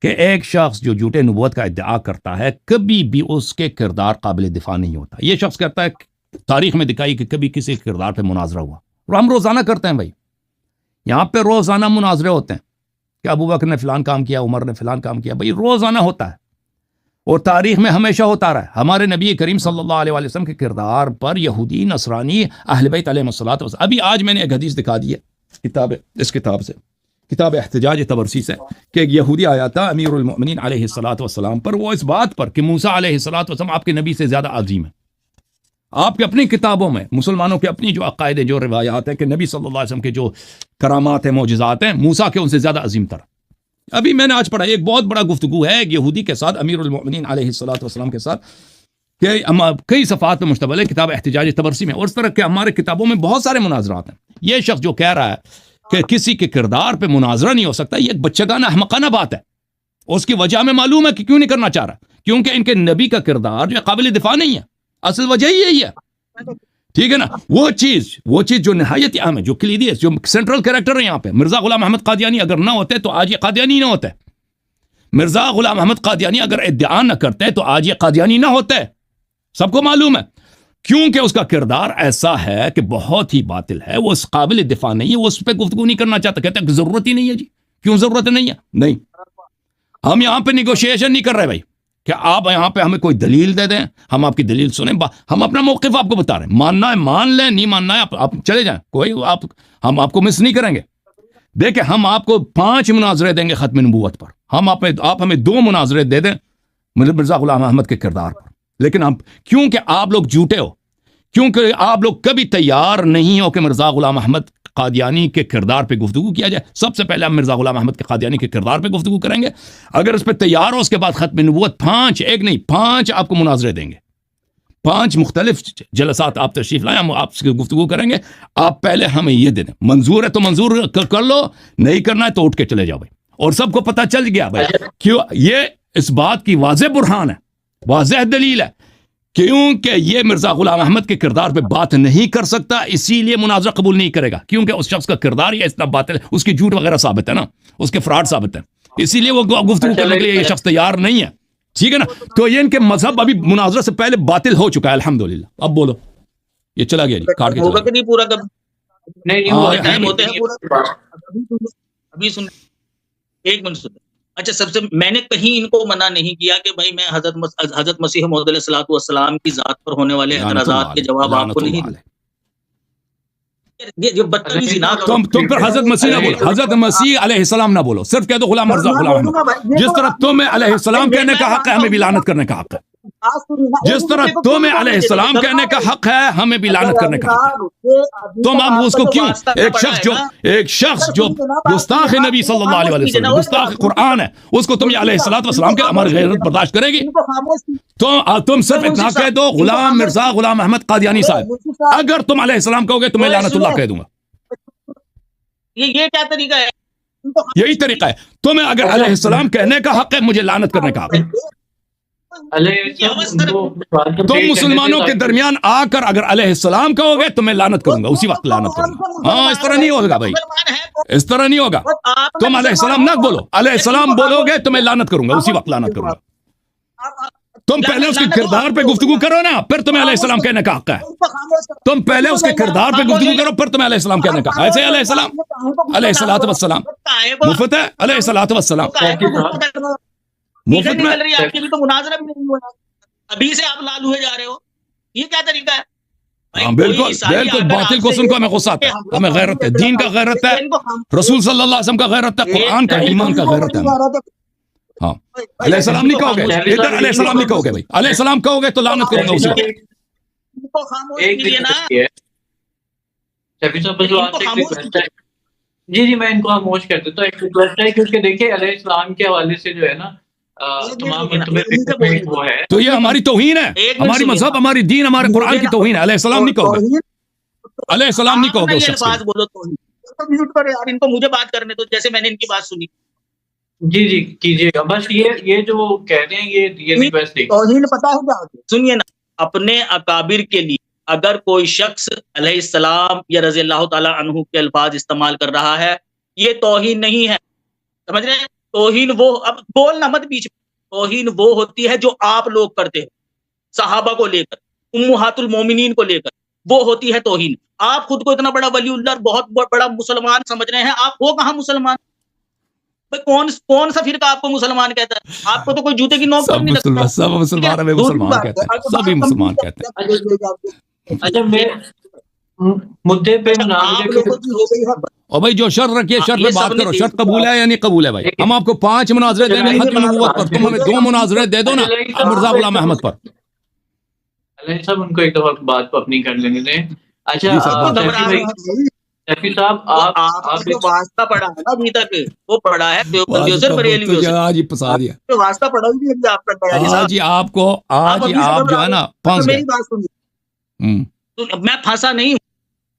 Speaker 2: کہ ایک شخص جو جھوٹے نبوت کا ادعا کرتا ہے, کبھی بھی اس کے کردار قابل دفاع نہیں ہوتا. یہ شخص کہتا ہے تاریخ میں دکھائی کہ کبھی کسی کردار پہ مناظرہ ہوا, اور ہم روزانہ کرتے ہیں بھائی, یہاں پہ روزانہ مناظرے ہوتے ہیں کہ ابو بکر نے فلان کام کیا, عمر نے فلان کام کیا, بھائی روزانہ ہوتا ہے, اور تاریخ میں ہمیشہ ہوتا رہا ہے. ہمارے نبی کریم صلی اللہ علیہ وسلم کے کردار پر یہودی, نصرانی, اہل بیت علیہ الصلوۃ والسلام, ابھی آج میں نے ایک حدیث دکھا دی ہے اس کتاب سے, کتاب احتجاج تبرسی سے, کہ ایک یہودی آیا تھا امیر المؤمنین علیہ الصلوۃ والسلام پر, وہ اس بات پر کہ موسیٰ علیہ الصلوۃ والسلام آپ کے نبی سے زیادہ عظیم ہے. آپ کے اپنی کتابوں میں مسلمانوں کے اپنی جو عقائد, جو روایات ہیں کہ نبی صلی اللہ علیہ وسلم کے جو کرامات ہیں, معجزات ہیں, موسیٰ کے ان سے زیادہ عظیم تر. ابھی میں نے آج پڑھا, ایک بہت بڑا گفتگو ہے ایک یہودی کے ساتھ, امیر المؤمنین علیہ الصلوۃ والسلام کے ساتھ, کہ کئی صفحات پہ مشتمل ہے کتاب احتجاج تبرسی میں, اور اس طرح کے ہمارے کتابوں میں بہت سارے مناظرات ہیں. یہ شخص جو کہہ رہا ہے کہ کسی کے کردار پہ مناظرہ نہیں ہو سکتا, یہ ایک بچگانہ احمقانہ بات ہے. اس کی وجہ میں معلوم ہے کہ کیوں نہیں کرنا چاہ رہا, کیونکہ ان کے نبی کا کردار جو قابل دفاع نہیں ہے. اصل وجہ یہی ہے, ٹھیک ہے نا. وہ چیز جو نہایت اہم ہے, جو کلیدی ہے, جو سینٹرل کریکٹر ہے یہاں پہ, مرزا غلام احمد قادیانی اگر نہ ہوتے تو آج یہ قادیانی نہ ہوتے. مرزا غلام احمد قادیانی اگر ادعا نہ کرتے تو آج یہ قادیانی نہ ہوتے. سب کو معلوم ہے, کیونکہ اس کا کردار ایسا ہے کہ بہت ہی باطل ہے, وہ اس قابل دفاع نہیں ہے, وہ اس پہ گفتگو نہیں کرنا چاہتا, کہتے ہیں کہ ضرورت ہی نہیں ہے. جی کیوں ضرورت نہیں ہے؟ نہیں, ہم یہاں پہ نیگوشیشن نہیں کر رہے بھائی, کہ آپ یہاں پہ ہمیں کوئی دلیل دے دیں, ہم آپ کی دلیل سنیں, ہم اپنا موقف آپ کو بتا رہے ہیں, ماننا ہے مان لیں, نہیں ماننا ہے آپ چلے جائیں, کوئی ہم آپ کو مس نہیں کریں گے. دیکھیں ہم آپ کو 5 مناظرے دیں گے ختم نبوت پر, آپ ہمیں 2 مناظرے دے دیں مرزا غلام احمد کے کردار پر, لیکن ہم, کیونکہ آپ لوگ جھوٹے ہو, کیونکہ آپ لوگ کبھی تیار نہیں ہو کہ مرزا غلام احمد قادیانی کے کردار پہ گفتگو کیا جائے. سب سے پہلے ہم مرزا غلام احمد کے قادیانی کے کردار پہ گفتگو کریں گے, اگر اس پہ تیار ہو اس کے بعد ختم نبوت 5 آپ کو مناظرے دیں گے, 5 مختلف جلسات آپ تشریف لائیں, ہم آپ سے گفتگو کریں گے. آپ پہلے ہمیں یہ دے دیں, منظور ہے تو منظور کر لو, نہیں کرنا ہے تو اٹھ کے چلے جاؤ بھائی. اور سب کو پتہ چل گیا بھائی, کیوں یہ اس بات کی واضح برہان ہے, واضح دلیل ہے, کیونکہ یہ مرزا غلام احمد کے کردار پہ بات نہیں کر سکتا, اسی لیے مناظرہ قبول نہیں کرے گا, کیونکہ اس شخص کا کردار یہ اتنا باطل ہے, اس کی جھوٹ وغیرہ ثابت ہے نا, اس کے فراڈ ثابت ہے, اسی لیے وہ گفتگو کرنے کے لیے یہ شخص تیار نہیں ہے. ٹھیک ہے نا, تو یہ ان کے مذہب ابھی مناظرہ سے پہلے باطل ہو چکا ہے الحمدللہ. اب بولو, یہ چلا گیا جی, کاٹ کے چلا گیا.
Speaker 1: نہیں پورا
Speaker 3: نہیں
Speaker 1: ہوتے ہیں پورا. ابھی سن, ایک منٹ سن. اچھا, سب سے میں نے کہیں ان کو منع نہیں کیا کہ بھائی میں حضرت مسیح موعود علیہ الصلوۃ والسلام کی ذات پر ہونے والے اعتراضات کے جواب آپ کو نہیں دیں. یہ جو بدتمیزی نہ کرو,
Speaker 2: تم پر حضرت مسیح نہ بولو, حضرت مسیح علیہ السلام نہ بولو, صرف کہہ دو غلام مرزا غلام احمد. جس طرح تمہیں علیہ السلام کہنے کا حق ہے, ہمیں بھی لعنت کرنے کا حق ہے. جس طرح تمہیں علیہ السلام کہنے کا حق ہے, ہمیں بھی لعنت کرنے کا حق ہے. تم اب اس کو کیوں, ایک شخص جو گستاخ نبی صلی اللہ علیہ وسلم, گستاخ قرآن ہے, اس کو تم علیہ الصلوۃ والسلام کے ہماری غیرت برداشت کرے گی؟ تم صرف اتنا کہہ دو غلام مرزا غلام احمد قادیانی صاحب, اگر تم علیہ السلام کہو گے تو میں لعنت اللہ کہہ دوں گا.
Speaker 1: یہ کیا طریقہ ہے؟
Speaker 2: یہی طریقہ ہے, تمہیں اگر علیہ السلام کہنے کا حق ہے, مجھے لعنت کرنے کا حق ہے. تم مسلمانوں کے درمیان آ کر اگر علیہ السلام کہو گے تو میں لعنت کروں گا, اسی وقت لعنت کروں گا. ہاں, اس طرح نہیں ہوگا بھائی, اس طرح نہیں ہوگا. تم علیہ السلام نہ بولو, علیہ السلام بولو گے تو میں لعنت کروں گا, اسی وقت لعنت کروں گا. تم پہلے اس کے کردار پہ گفتگو کرو نا, پھر تمہیں علیہ السلام کہنے کا حق ہے. تم پہلے اس کے کردار پہ گفتگو کرو, پھر تمہیں علیہ السلام کہنے کا. ایسے علیہ السلام علیہ الصلوۃ والسلام مفت ہے, علیہ الصلوۃ والسلام مفت میں.
Speaker 1: آپ کی بھی تو مناظرہ بھی نہیں ہوا, ابھی سے آپ لال ہوئے جا رہے ہو, یہ کیا طریقہ ہے؟
Speaker 2: ہاں بالکل بالکل, باطل کو سن کو ہمیں غصہ آتا ہے, ہمیں غیرت ہے, دین کا غیرت ہے, رسول صلی اللہ علیہ وسلم کا غیرت ہے, قرآن کا ایمان کا غیرت ہے. ہاں, علیہ السلام نہیں کہو گے, ادھر علیہ السلام نہیں کہو گے بھائی, علیہ السلام کہو گے تو لعنت کروں گا اسی وقت.
Speaker 3: جی میں ان کو خاموش کر دیتا ہوں. ایک ریکویسٹ ہے, کیونکہ دیکھیں علیہ السلام کے حوالے سے جو ہے نا, تمام مرتبے وہ ہے.
Speaker 2: تو یہ ہماری توہین ہے، ہماری مذہب، ہماری دین، ہمارے قرآن کی توہین ہے. علیہ السلام نہیں کہو گے، علیہ السلام نہیں کہو گے اس شخص
Speaker 1: الفاظ بولو توہین. میوٹ کرو یار، ان کو مجھے بات کرنے دو جیسے میں نے ان کی بات سنی.
Speaker 3: جی جی کیجیے گا. بس یہ جو کہہ رہے ہیں یہ ریکویسٹ ہے.
Speaker 1: توہین پتہ ہے کیا ہوتی ہے؟ سنیے نا، اپنے اکابر کے لیے اگر کوئی شخص علیہ السلام یا رضی اللہ تعالی عنہ کے الفاظ استعمال کر رہا ہے، یہ توہین نہیں ہے. سمجھ رہے ہیں؟ توہین وہ، اب بولنا مت بیچ میں، توہین وہ ہوتی ہے جو آپ لوگ کرتے ہیں صحابہ کو لے کر، امہات المومنین کو لے کر، وہ ہوتی ہے توہین. آپ خود کو اتنا بڑا ولی اللہ اور بہت بڑا مسلمان سمجھ رہے ہیں، آپ ہو کہاں مسلمان؟ کون سا فرقہ آپ کو مسلمان کہتا ہے؟ آپ کو تو کوئی جوتے کی نوک پر نہیں لگتا.
Speaker 2: سب مسلمان ہمیں مسلمان کہتے ہیں، سبھی مسلمان کہتے ہیں.
Speaker 3: اچھا میں مدعے پہ
Speaker 2: اور بھائی جو شرط رکھیے شرط پہ بات کرو. شرط قبول ہے یا نہیں قبول ہے؟ بھائی ہم آپ کو 5 مناظرے دیں گے ختم نبوت پر، تم ہمیں 2 مناظرے دے دو نا مرزا غلام احمد پر.
Speaker 3: علیہ صاحب ان کو ایک دفعہ بات کو اپنی کر لینے دیں. اچھا سیفی صاحب آپ
Speaker 1: جو واسطہ پڑھا ہے نا ابھی تک، وہ پڑھا ہے دیوبندیوں بریلویوں سے.
Speaker 2: آج ہی پسا دیا
Speaker 1: واسطہ پڑھا ہی نہیں آپ کا.
Speaker 2: آج ہی آپ کو، آج ہی آپ جو ہے نا پھنس گئے.
Speaker 1: میری بات سنیے، میں پھنسا نہیں ہوں.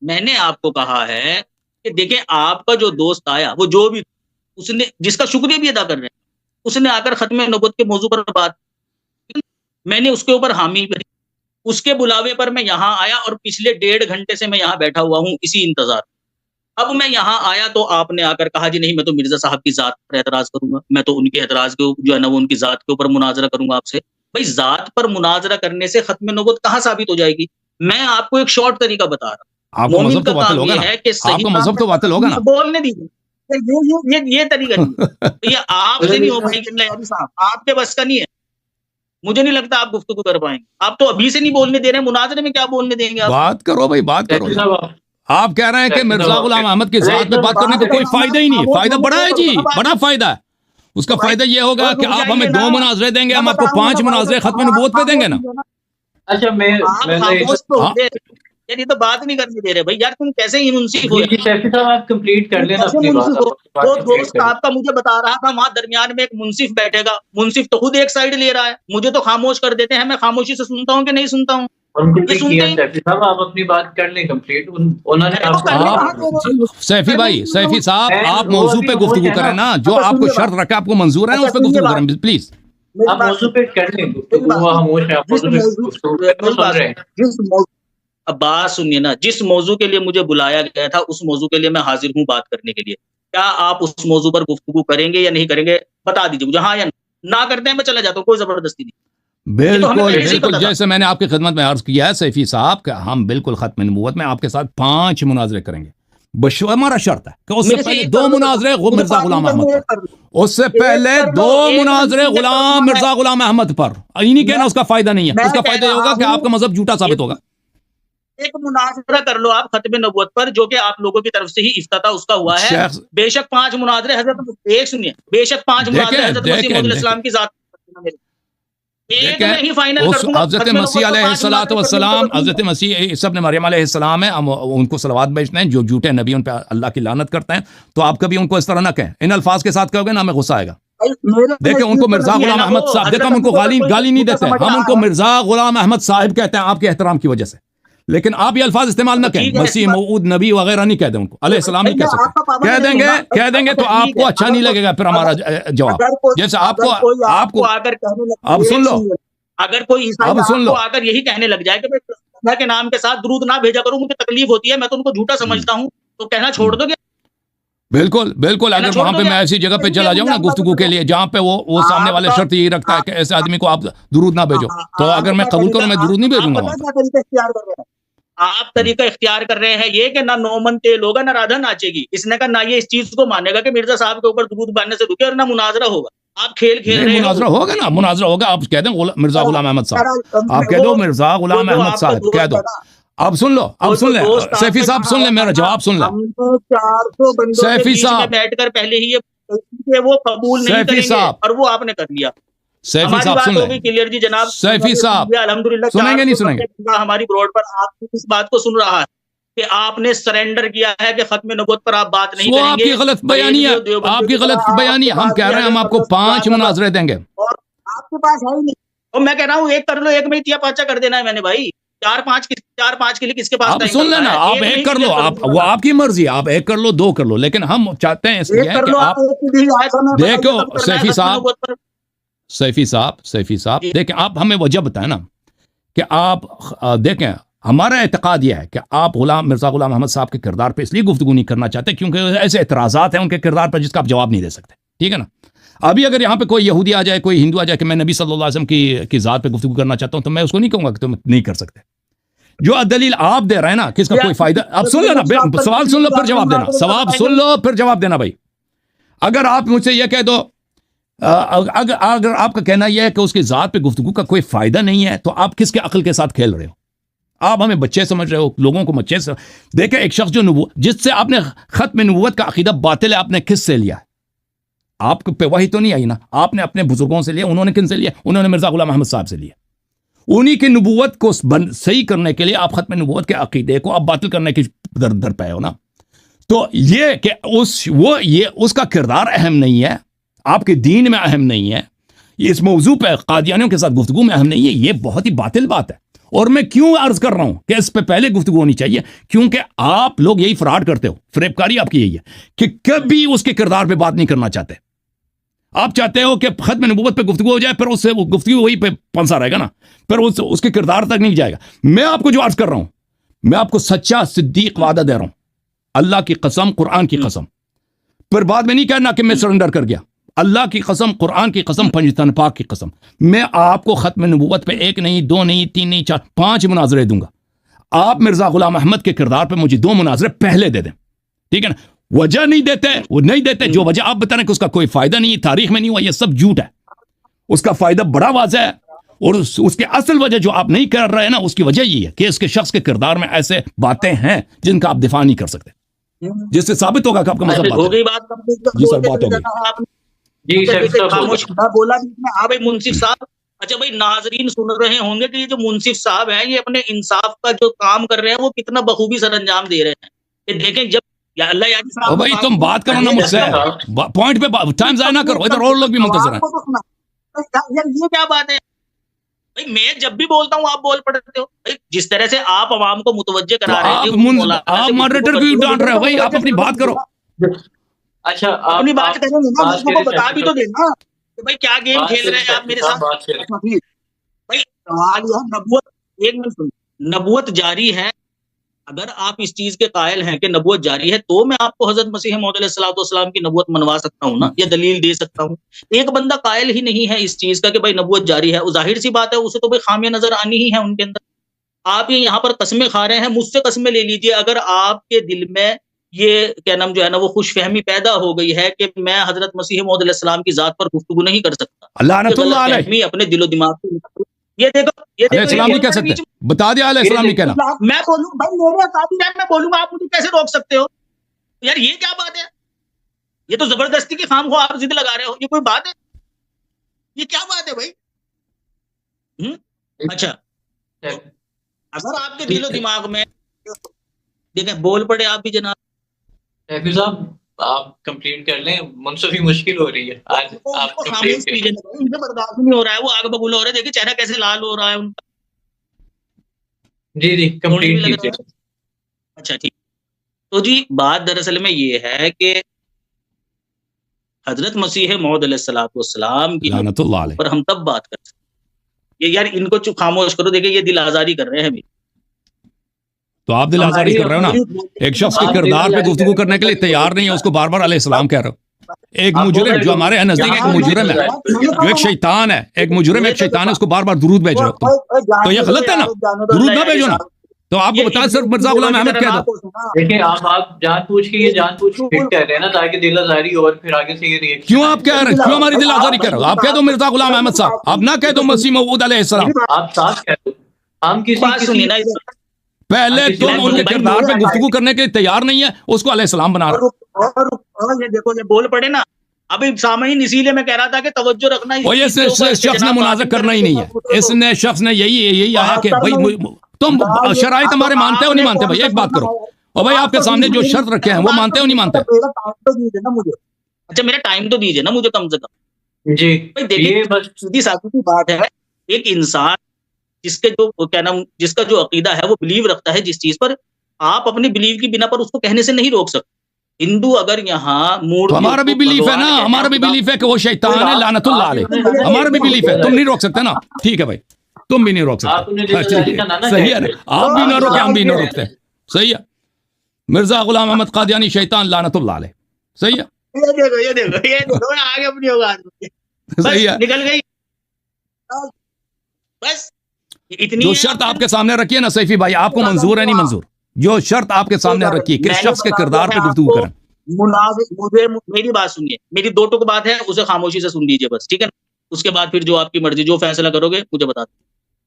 Speaker 1: میں نے آپ کو کہا ہے کہ دیکھیں آپ کا جو دوست آیا، وہ جو بھی اس نے، جس کا شکریہ بھی ادا کر رہے ہیں، اس نے آ کر ختم نبوت کے موضوع پر بات، میں نے اس کے اوپر حامی بھری. اس کے بلاوے پر میں یہاں آیا اور پچھلے 1.5 گھنٹے سے میں یہاں بیٹھا ہوا ہوں اسی انتظار. اب میں یہاں آیا تو آپ نے آ کر کہا جی نہیں میں تو مرزا صاحب کی ذات پر اعتراض کروں گا، میں تو ان کے اعتراض کے جو ہے نا وہ ان کی ذات کے اوپر مناظرہ کروں گا آپ سے. بھائی ذات پر مناظرہ کرنے سے ختم نبوت کہاں ثابت ہو جائے گی؟ میں آپ کو ایک شارٹ طریقہ بتا رہا ہوں.
Speaker 2: آپ کو مذہب تو باطل ہوگا نا، آپ کو مذہب تو باطل ہوگا نا.
Speaker 1: بولنے دیجیے، یہ طریقہ نہیں، یہ آپ سے نہیں ہو پائے گی صاحب، آپ کے بس کا نہیں ہے. مجھے نہیں لگتا آپ گفتگو کر پائیں گے. آپ تو ابھی سے نہیں بولنے دے رہے ہیں، مناظرے میں کیا بولنے دیں گے آپ؟
Speaker 2: بات کرو بھائی، بات کرو. آپ کہہ رہے ہیں کہ مرزا غلام احمد کی ذات میں بات کرنے کا کوئی فائدہ ہی نہیں ہے. فائدہ بڑا ہے جی، بڑا فائدہ ہے. اس کا فائدہ یہ ہوگا کہ آپ ہمیں 2 مناظرے دیں گے، ہم آپ کو 5 مناظرے ختم نبوت پہ دیں گے نا.
Speaker 3: اچھا میں
Speaker 1: یہ تو بات نہیں کرنے دے رہے بھائی. یار تم کیسے ہی منصف ہو؟
Speaker 3: سیفی صاحب آپ کمپلیٹ کر لینا اپنی بات.
Speaker 1: وہ دوست آپ کا مجھے بتا رہا تھا وہاں درمیان میں ایک منصف بیٹھے گا، منصف تو خود ایک سائیڈ لے رہا ہے، مجھے تو خاموش کر دیتے ہیں. میں خاموشی سے سنتا ہوں کہ نہیں سنتا ہوں.
Speaker 3: صاحب آپ اپنی بات کر لیں کمپلیٹ. انہوں نے
Speaker 2: سیفی بھائی، سیفی صاحب آپ موضوع پہ گفتگو کریں نا، جو آپ کو شرط رکھا آپ کو منظور ہے اس پہ گفتگو کریں پلیز.
Speaker 3: آپ موضوع پہ کر لیں گفتگو، خاموش ہے آپ سن رہے ہیں.
Speaker 1: اب بات سنیے نا، جس موضوع کے لیے مجھے بلایا گیا تھا اس موضوع کے لیے میں حاضر ہوں بات کرنے کے لیے. کیا آپ اس موضوع پر گفتگو کریں گے یا نہیں کریں گے؟ بتا دیجیے مجھے. ہاں یا نہ کرتے ہیں میں چلا جاتا ہوں، کوئی زبردستی نہیں.
Speaker 2: بالکل جیسے میں نے آپ کی خدمت میں عرض کیا ہے سیفی صاحب کہ ہم بالکل ختم نبوت میں آپ کے ساتھ 5 مناظرے کریں گے. ہمارا شرط ہے کہ اس سے پہلے 2 مناظرے مرزا غلام احمد پر، اس سے پہلے 2 مناظرے مرزا غلام احمد پر. انہیں کہنا اس کا فائدہ نہیں ہے. اس کا فائدہ یہ ہوگا کہ آپ کا مذہب جھوٹا ثابت ہوگا.
Speaker 1: ایک مناظرہ کر لو آپ ختم نبوت پر، جو کہ آپ لوگوں کی طرف سے ہی افتتاح اس کا ہوا ہے. بے شک 5 مناظرے حضرت، ایک سنیے، بے شک 5 مناظرے حضرت مسیح موعود الاسلام کی ذات.
Speaker 2: حضرت مسیح علیہ الصلوۃ والسلام، حضرت مسیح عیسی ابن مریم علیہ السلام ہیں، ہم ان کو صلوات بھیجتے ہیں. جو جھوٹے نبی ان پہ اللہ کی لعنت کرتے ہیں، تو آپ کبھی ان کو اس طرح نہ کہیں. ان الفاظ کے ساتھ کہو گے نا ہمیں غصہ آئے گا. دیکھیں ان کو مرزا غلام احمد صاحب، دیکھیں ہم ان کو گالی نہیں دیتے، ہم ان کو مرزا غلام احمد صاحب کہتے ہیں آپ کے احترام کی وجہ سے. لیکن آپ یہ الفاظ استعمال نہ کریں، مسیح موعود نبی وغیرہ نہیں کہہ دیں ان کو، علیہ السلام نہیں کہہ سکتے. کہہ دیں گے تو آپ کو اچھا نہیں لگے گا پھر ہمارا جواب. جیسے آپ کو اب سن لو،
Speaker 1: اگر کوئی عیسائی آ کر یہی کہنے لگ جائے کہ اللہ کے نام کے ساتھ درود نہ بھیجا کروں، مجھے تکلیف ہوتی ہے، میں تو ان کو جھوٹا سمجھتا ہوں، تو کہنا چھوڑ دو گے؟
Speaker 2: بالکل بالکل. اگر وہاں پہ میں ایسی جگہ پہ چلا جاؤں نا گفتگو کے لیے جہاں پہ وہ سامنے والے شرط یہی رکھتا ہے کہ ایسے آدمی کو آپ درود نہ بھیجو، تو اگر میں قبول کروں میں درود نہیں بھیجوں گا.
Speaker 1: آپ طریقہ اختیار کر رہے ہیں یہ کہ نہ 9 من تیل ہوگا نہ رادھا ناچے گی. اس نے کہا نہ یہ اس چیز کو مانے گا کہ مرزا صاحب کے اوپر درود باندھنے سے رکے، اور نہ مناظرہ ہوگا. آپ کھیل رہے ہیں.
Speaker 2: مناظرہ ہوگا نا، مناظرہ ہوگا. آپ کہہ دیں مرزا غلام احمد صاحب، آپ کہہ دو مرزا غلام احمد صاحب کہہ دو. اب سن لو، اب سن لیں سیفی صاحب، سن لیں میرا جواب سن لیں.
Speaker 1: 400 سیفی صاحب بیٹھ کر پہلے ہی یہ وہ قبول نہیں کریں گے اور وہ آپ نے کر لیا.
Speaker 2: سیفی صاحب سن لیں.
Speaker 1: کلیئر جی جناب.
Speaker 2: سیفی صاحب
Speaker 1: الحمدللہ
Speaker 2: سنیں گے نہیں سنیں گے؟
Speaker 1: ہماری بروڈ پر آپ کی اس بات کو سن رہا ہے. کہ آپ نے سرنڈر کیا ہے کہ ختم نبوت پر آپ بات نہیں
Speaker 2: وہ
Speaker 1: کریں گے.
Speaker 2: آپ کی غلط بیانی ہے, آپ کی غلط بیانی ہے. ہم کہہ رہے ہیں ہم آپ کو 5 مناظرے دیں گے.
Speaker 1: اور آپ کے پاس ہے ہی نہیں. اور میں کہہ رہا ہوں ایک کر لو, ایک میں تیا پاچا کر دینا ہے میں نے بھائی. 4-5 کے لیے کس کے پاس
Speaker 2: آپ سن لینا, آپ ایک کر لو, آپ وہ آپ کی مرضی, آپ 1 کر لو 2 کر لو, لیکن ہم چاہتے ہیں اس لیے کہ آپ دیکھو سیفی صاحب دیکھیں, آپ ہمیں وجہ بتائیں نا کہ آپ دیکھیں, ہمارا اعتقاد یہ ہے کہ آپ مرزا غلام احمد صاحب کے کردار پہ اس لیے گفتگو نہیں کرنا چاہتے کیونکہ ایسے اعتراضات ہیں ان کے کردار پر جس کا آپ جواب نہیں دے سکتے, ٹھیک ہے نا. ابھی اگر یہاں پہ کوئی یہودی آ جائے, کوئی ہندو آ جائے کہ میں نبی صلی اللہ علیہ وسلم کی ذات پہ گفتگو کرنا چاہتا ہوں, تو میں اس کو نہیں کہوں گا کہ تم نہیں کر سکتے. جو دلیل آپ دے رہے ہیں نا کس کا کوئی فائدہ, آپ سن لینا, سوال سن لو پھر جواب دینا, سوال سن لو پھر جواب دینا بھائی. اگر آپ مجھ سے یہ کہہ دو, اگر آپ کا کہنا یہ ہے کہ اس کی ذات پہ گفتگو کا کوئی فائدہ نہیں ہے, تو آپ کس کے عقل کے ساتھ کھیل رہے ہو؟ آپ ہمیں بچے سمجھ رہے ہو, لوگوں کو بچے سے دیکھیں. ایک شخص جو جس سے آپ نے ختم نبوت کا عقیدہ باطل ہے, آپ نے کس سے لیا ہے؟ آپ پہ وحی تو نہیں آئی نا, آپ نے اپنے بزرگوں سے لیا. انہوں نے کن سے لیا؟ انہوں نے مرزا غلام احمد صاحب سے لیا. انہی کی نبوت کو صحیح کرنے کے لیے آپ ختم نبوت کے عقیدے کو آپ باطل کرنے کی در پہ ہو نا. تو یہ کہ اس کا کردار اہم نہیں ہے, آپ کے دین میں اہم نہیں ہے, اس موضوع پہ قادیانیوں کے ساتھ گفتگو میں اہم نہیں ہے, یہ بہت ہی باطل بات ہے. اور میں کیوں عرض کر رہا ہوں کہ اس پہ پہلے گفتگو ہونی چاہیے, کیونکہ آپ لوگ یہی فراڈ کرتے ہو, فریب کاری آپ کی یہی ہے کہ کبھی اس کے کردار پہ بات نہیں کرنا چاہتے. آپ چاہتے ہو کہ ختم نبوت پہ گفتگو ہو جائے, پھر اس سے وہ گفتگو وہی پہ پنسا رہے گا نا, پھر اس کے کردار تک نہیں جائے گا. میں آپ کو جو عرض کر رہا ہوں, میں آپ کو سچا صدیق وعدہ دے رہا ہوں, اللہ کی قسم, قرآن کی قسم. پھر بعد میں نہیں کہنا کہ میں سرنڈر کر گیا. اللہ کی قسم, قرآن کی قسم, پنجتن پاک کی قسم, میں آپ کو ختم نبوت پہ 1 نہیں 2 نہیں 3 نہیں 4 5 مناظرے دوں گا. آپ مرزا غلام احمد کے کردار پہ مجھے 2 مناظرے پہلے دے دیں, ٹھیک ہے نا. وجہ نہیں دیتے, وہ نہیں دیتے, جو وجہ آپ بتا رہے ہیں کہ اس کا کوئی فائدہ نہیں, تاریخ میں نہیں ہوا, یہ سب جھوٹ ہے. اس کا فائدہ بڑا واضح ہے, اور اس کے اصل وجہ جو آپ نہیں کر رہے ہیں نا, اس کی وجہ یہ ہے کہ اس کے شخص کے کردار میں ایسے باتیں ہیں جن کا آپ دفاع نہیں کر سکتے, جس سے ثابت ہوگا کہ آپ کا مذہب
Speaker 1: ہو گئی بات.
Speaker 2: جی سر, بات ہو گئی.
Speaker 3: جی
Speaker 1: خاموش بولا بھائی منصف صاحب. اچھا بھائی, ناظرین سن رہے ہوں گے کہ یہ جو منصف صاحب ہیں, یہ اپنے انصاف کا جو کام کر رہے ہیں وہ کتنا بخوبی سر انجام دے رہے ہیں. کہ دیکھیں جب یا اللہ یا
Speaker 2: بھائی تم بات کرو نا مجھ سے, پوائنٹ پہ ٹائم ضائع نہ کرو, ادھر اور لوگ بھی منتظر ہیں.
Speaker 1: یہ کیا بات ہے بھائی, میں جب بھی بولتا ہوں آپ بول پڑتے ہو. جس طرح سے آپ عوام کو متوجہ کرا رہے ہیں,
Speaker 2: آپ ماڈریٹر بھی ڈانٹ رہے ہو بھائی, آپ اپنی بات کرو.
Speaker 3: اچھا
Speaker 1: اپنی بات کریں گے نا, لوگوں کو بتا بھی تو دینا کہ بھائی کیا گیم کھیل رہے ہیں آپ میرے ساتھ. بھائی سوال یہ نبوت, 1 منٹ سن, نبوت جاری ہے. اگر آپ اس چیز کے قائل ہیں کہ نبوت جاری ہے, تو میں آپ کو حضرت مسیح موعود علیہ الصلوۃ والسلام کی نبوت منوا سکتا ہوں نا, یا دلیل دے سکتا ہوں. ایک بندہ قائل ہی نہیں ہے اس چیز کا کہ بھائی نبوت جاری ہے, وہ ظاہر سی بات ہے اسے تو بھائی خامیاں نظر آنی ہی ہے ان کے اندر. آپ یہاں پر قسمیں کھا رہے ہیں, مجھ سے قسمیں لے لیجئے اگر آپ کے دل میں یہ کیا نام جو ہے نا وہ خوش فہمی پیدا ہو گئی ہے کہ میں حضرت مسیح موعود علیہ السلام کی ذات پر گفتگو نہیں کر سکتا.
Speaker 2: لعنت اللہ علیہ,
Speaker 1: اپنے دل و دماغ سے یہ دیکھو,
Speaker 2: علیہ السلام نہیں کہہ سکتے, بتا دیا علیہ السلام نہیں کہنا.
Speaker 1: میں بولوں بھائی میرے ساتھی میں بولوں گا, آپ مجھے کیسے روک سکتے ہو یار؟ یہ کیا بات ہے؟ یہ تو زبردستی کی خام کو آپ ضد لگا رہے ہو, یہ کوئی بات ہے؟ یہ کیا بات ہے بھائی؟ اچھا اگر آپ کے دل و دماغ میں دیکھیں بول پڑے آپ بھی جناب.
Speaker 3: حافظ صاحب آپ کمپلیٹ کر لیں, منصفی مشکل ہو رہی ہے آج. آپ
Speaker 1: خاموش کیجئے, مجھے برداشت نہیں ہو رہا ہے, وہ آگ ببول ہو رہا ہے, دیکھیں چہرہ کیسے لال ہو رہا ہے ان کا.
Speaker 3: جی کمپلیٹ کیجئے.
Speaker 1: اچھا ٹھیک. تو جی بات دراصل میں یہ ہے کہ حضرت مسیح موعود علیہ الصلوۃ والسلام کی
Speaker 2: لعنت اللہ علیہ
Speaker 1: پر ہم تب بات کر سکتے ہیں. یہ یار ان کو چپ خاموش کرو, دیکھیں یہ دل آزاری کر رہے ہیں.
Speaker 2: تو آپ دل آزاری کر رہے ہو نا, ایک شخص کے کردار پہ گفتگو کرنے کے لیے تیار نہیں ہے, اس کو بار بار علیہ السلام کہہ رہے ہو. ایک مجرم جو ہمارے نزدیک ایک مجرم ہے, جو ایک شیطان ہے, ایک مجرم ایک شیطان ہے, اس کو بار بار درود بھیج رہے ہو. تو یہ غلط ہے نا, درود نہ بھیجو نا. تو آپ کو بتا صرف مرزا غلام احمد کہہ دو.
Speaker 3: دیکھیں آپ جان پوچھ کے یہ جان پوچھ کے کہہ رہے ہیں نا تاکہ دل آزاری اور پھر آگے سے یہ ریئیکشن.
Speaker 2: کیوں آپ کہہ رہے ہیں, کیوں ہماری دل آزاری کر رہے ہو؟ آپ کہہ دو مرزا غلام احمد صاحب, آپ نہ کہہ دو مسیح موعود علیہ السلام.
Speaker 3: آپ ساتھ کہہ دو, ہم کسی
Speaker 2: پہلے تم ان کے کردار پہ گفتگو کرنے کے تیار نہیں ہے, اس کو علیہ السلام بنا رہا.
Speaker 1: اور یہ دیکھو یہ بول پڑے نا, ابھی سامعین اسی لیے میں کہہ رہا تھا کہ توجہ رکھنا.
Speaker 2: وہ یہ شخص نے مناظر کرنا ہی نہیں ہے, اس نے شخص نے یہی آیا کہ بھائی تم شرائط ہمارے مانتے ہو نہیں مانتے بھائی؟ ایک بات کرو، اور بھائی آپ کے سامنے جو شرط رکھے ہیں وہ مانتے ہو نہیں مانتے؟
Speaker 1: اچھا میرا ٹائم تو دیجیے نا مجھے کم سے کم.
Speaker 3: جی
Speaker 1: دیکھیے سیدھی سادی بات ہے، ایک انسان جس کے جو کیا نام جس کا جو عقیدہ ہے وہ بلیو رکھتا ہے جس چیز پر، آپ اپنی بلیو کی بنا پر اس کو کہنے سے نہیں روک سکتے. ہندو اگر یہاں
Speaker 2: تو ہمارا بھی بلیف ہے نا، ہمارا بھی بلیف ہے کہ وہ شیطان ہے لعنت اللہ علیہ، ہمارا بھی بلیف ہے، تم نہیں روک سکتے نا. ٹھیک ہے بھائی، تم بھی نہیں روک سکتے، صحیح ہے نا، آپ بھی نہ روکے ہم بھی نہ روکتے، صحیح ہے. مرزا غلام احمد قادیانی شیطان لعنت اللہ علیہ، صحیح ہے.
Speaker 1: یہ دیکھو آگے اپنی ہوگا
Speaker 2: صحیح ہے،
Speaker 1: نکل گئی بس.
Speaker 2: جو شرط آپ کے سامنے رکھی ہے نا سیفی بھائی، آپ کو منظور ہے نہیں منظور؟ جو شرط آپ کے سامنے رکھی ہے کس شخص کے کردار پہ گفتگو کریں؟
Speaker 1: مجھے میری بات سنیے، میری دو ٹوک بات ہے، اسے خاموشی سے سن لیجیے بس، ٹھیک ہے نا. اس کے بعد پھر جو آپ کی مرضی، جو فیصلہ کرو گے مجھے بتا دو.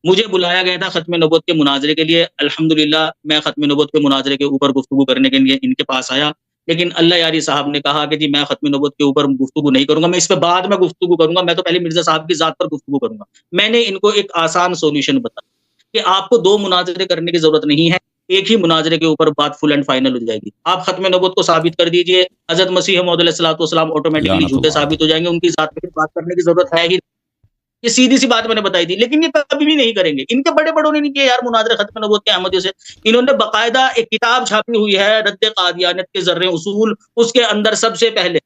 Speaker 1: مجھے بلایا گیا تھا ختم نبوت کے مناظرے کے لیے، الحمدللہ میں ختم نبوت کے مناظرے کے اوپر گفتگو کرنے کے لیے ان کے پاس آیا، لیکن اللہ یاری صاحب نے کہا کہ جی میں ختم نبوت کے اوپر گفتگو نہیں کروں گا، میں اس پہ بعد میں گفتگو کروں گا، میں تو پہلے مرزا صاحب کی ذات پر گفتگو کروں گا. میں نے ان کو ایک آسان سولوشن بتایا کہ آپ کو 2 مناظرے کرنے کی ضرورت نہیں ہے، ایک ہی مناظرے کے اوپر بات فل اینڈ فائنل ہو جائے گی. آپ ختم نبوت کو ثابت کر دیجئے، حضرت مسیح موعود علیہ الصلوۃ والسلام آٹومیٹکلی جھوٹے ثابت ہو جائیں گے، ان کی ذات پہ بات کرنے کی ضرورت ہے ہی. یہ سیدھی سی بات میں نے بتائی تھی، لیکن یہ کبھی بھی نہیں کریں گے. ان کے بڑے بڑوں نے نہیں کیا یار مناظرے ختم نبوت کے احمدیوں سے. انہوں نے باقاعدہ ایک کتاب چھاپی ہوئی ہے رد قادیانیت کے ذرے اصول، اس کے اندر سب سے پہلے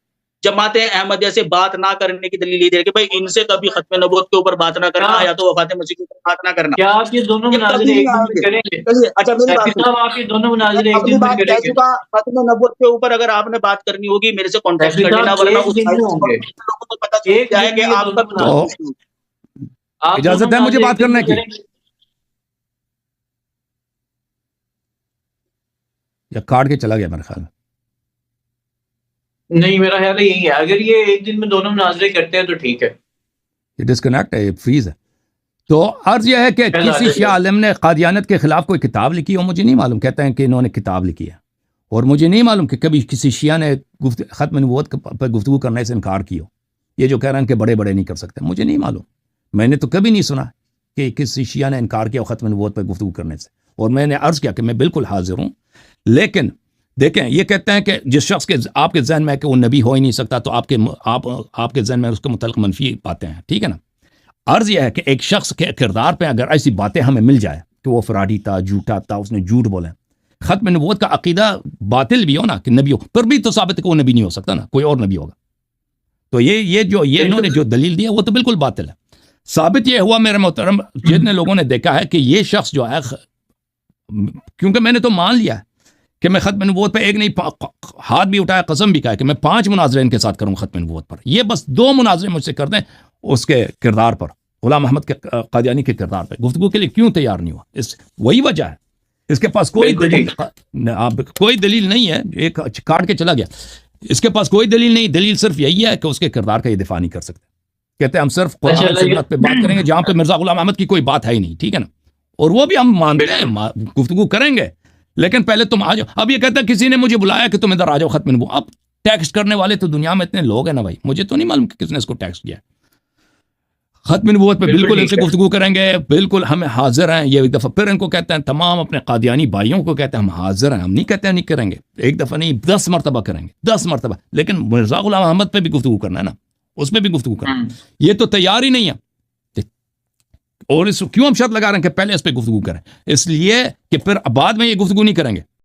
Speaker 1: جماعت احمدیہ سے بات نہ کرنے کی دلیل یہ ہے کہ بھائی ان سے کبھی ختم نبوت کے اوپر بات نہ کرنا یا تو وفات مسیح کے اوپر بات نہ کرنا.
Speaker 3: کیا آپ یہ دونوں مناظرے ایک دن میں کریں گے؟
Speaker 1: اچھا میری بات
Speaker 3: آپ یہ دونوں مناظرے ایک دن میں کریں گے؟
Speaker 1: ختم نبوت کے اوپر اگر آپ نے بات کرنی ہوگی میرے سے کانٹیکٹ کر لینا، ورنہ اس لوگوں کو پتہ چل جائے کہ آپ کا
Speaker 2: اجازت ہے مجھے بات کرنے کی یا کاٹ کے چلا گیا میرے خیال میں؟
Speaker 3: نہیں میرا خیال یہی ہے، اگر یہ ایک دن میں دونوں مناظرے کرتے ہیں تو ٹھیک ہے.
Speaker 2: یہ ڈسکنیکٹ ہے، یہ فریز ہے. تو عرض یہ ہے کہ کسی شیعہ عالم نے قادیانیت کے خلاف کوئی کتاب لکھی ہو، مجھے نہیں معلوم. کہتے ہیں کہ انہوں نے کتاب لکھی ہے، اور مجھے نہیں معلوم کہ کبھی کسی شیعہ نے ختم نبوت پر گفتگو کرنے سے انکار کی ہو. یہ جو کہہ رہے ہیں کہ بڑے بڑے نہیں کر سکتے، مجھے نہیں معلوم. میں نے تو کبھی نہیں سنا کہ کسی شیعہ نے انکار کیا ختم نبوت پر گفتگو کرنے سے. اور میں نے عرض کیا کہ میں بالکل حاضر ہوں، لیکن دیکھیں یہ کہتے ہیں کہ جس شخص کے آپ کے ذہن میں ہے کہ وہ نبی ہو ہی نہیں سکتا، تو آپ کے ذہن میں اس کے متعلق منفی باتیں ہیں، ٹھیک ہے نا. عرض یہ ہے کہ ایک شخص کے کردار پہ اگر ایسی باتیں ہمیں مل جائے کہ وہ فراڈی تھا، جھوٹا تھا، اس نے جھوٹ بولا، ختم نبوت کا عقیدہ باطل بھی ہو نا کہ نبی ہو، پھر بھی تو ثابت ہے کہ وہ نبی نہیں ہو سکتا نا، کوئی اور نبی ہوگا. تو یہ انہوں نے جو دلیل دیا وہ تو بالکل باطل ہے. ثابت یہ ہوا میرے محترم جتنے لوگوں نے دیکھا ہے کہ یہ شخص جو ہے، کیونکہ میں نے تو مان لیا ہے کہ میں ختم نبوت پہ ایک نہیں ہاتھ بھی اٹھایا، قسم بھی کہا کہ میں 5 مناظرے ان کے ساتھ کروں ختم نبوت پر. یہ بس 2 مناظرے مجھ سے کر دیں اس کے کردار پر، غلام احمد کے قادیانی کے کردار پہ گفتگو کے لیے کیوں تیار نہیں ہوا؟ وہی وجہ ہے. اس کے پاس کوئی دلیل نہیں ہے، ایک کاٹ کے چلا گیا. اس کے پاس کوئی دلیل نہیں، دلیل صرف یہی ہے کہ اس کے کردار کا یہ دفاع نہیں کر سکتے. کہتے ہیں ہم صرف قرآن سنت پہ بات کریں گے جہاں پہ مرزا غلام احمد کی کوئی بات ہے ہی نہیں، ٹھیک ہے نا. اور وہ بھی ہم مانتے ہیں، گفتگو کریں گے، لیکن پہلے تم آ جاؤ. اب یہ کہتا ہے کسی نے مجھے بلایا کہ تم ادھر آ جاؤ ختم نبوت. اب ٹیکسٹ کرنے والے تو دنیا میں اتنے لوگ ہیں نا بھائی، مجھے تو نہیں معلوم کہ کس نے اس کو ٹیکسٹ کیا ہے. ختم نبوت پہ بالکل ان سے گفتگو کریں گے، بالکل ہم حاضر ہیں. یہ ایک دفعہ پھر ان کو کہتے ہیں، تمام اپنے قادیانی بھائیوں کو کہتے ہیں ہم حاضر ہیں. ہم نہیں کہتے ہیں نہیں کریں گے، ایک دفعہ نہیں 10 مرتبہ کریں گے، 10 مرتبہ. لیکن مرزا غلام احمد پہ بھی گفتگو کرنا ہے نا، اس پہ بھی گفتگو کرنا. یہ تو تیار ہی نہیں ہے. اور اس کیوں ہم شرط لگا رہے ہیں کہ پہلے اس پہ گفتگو کریں؟ اس لیے کہ پھر بعد میں یہ گفتگو نہیں کریں گے.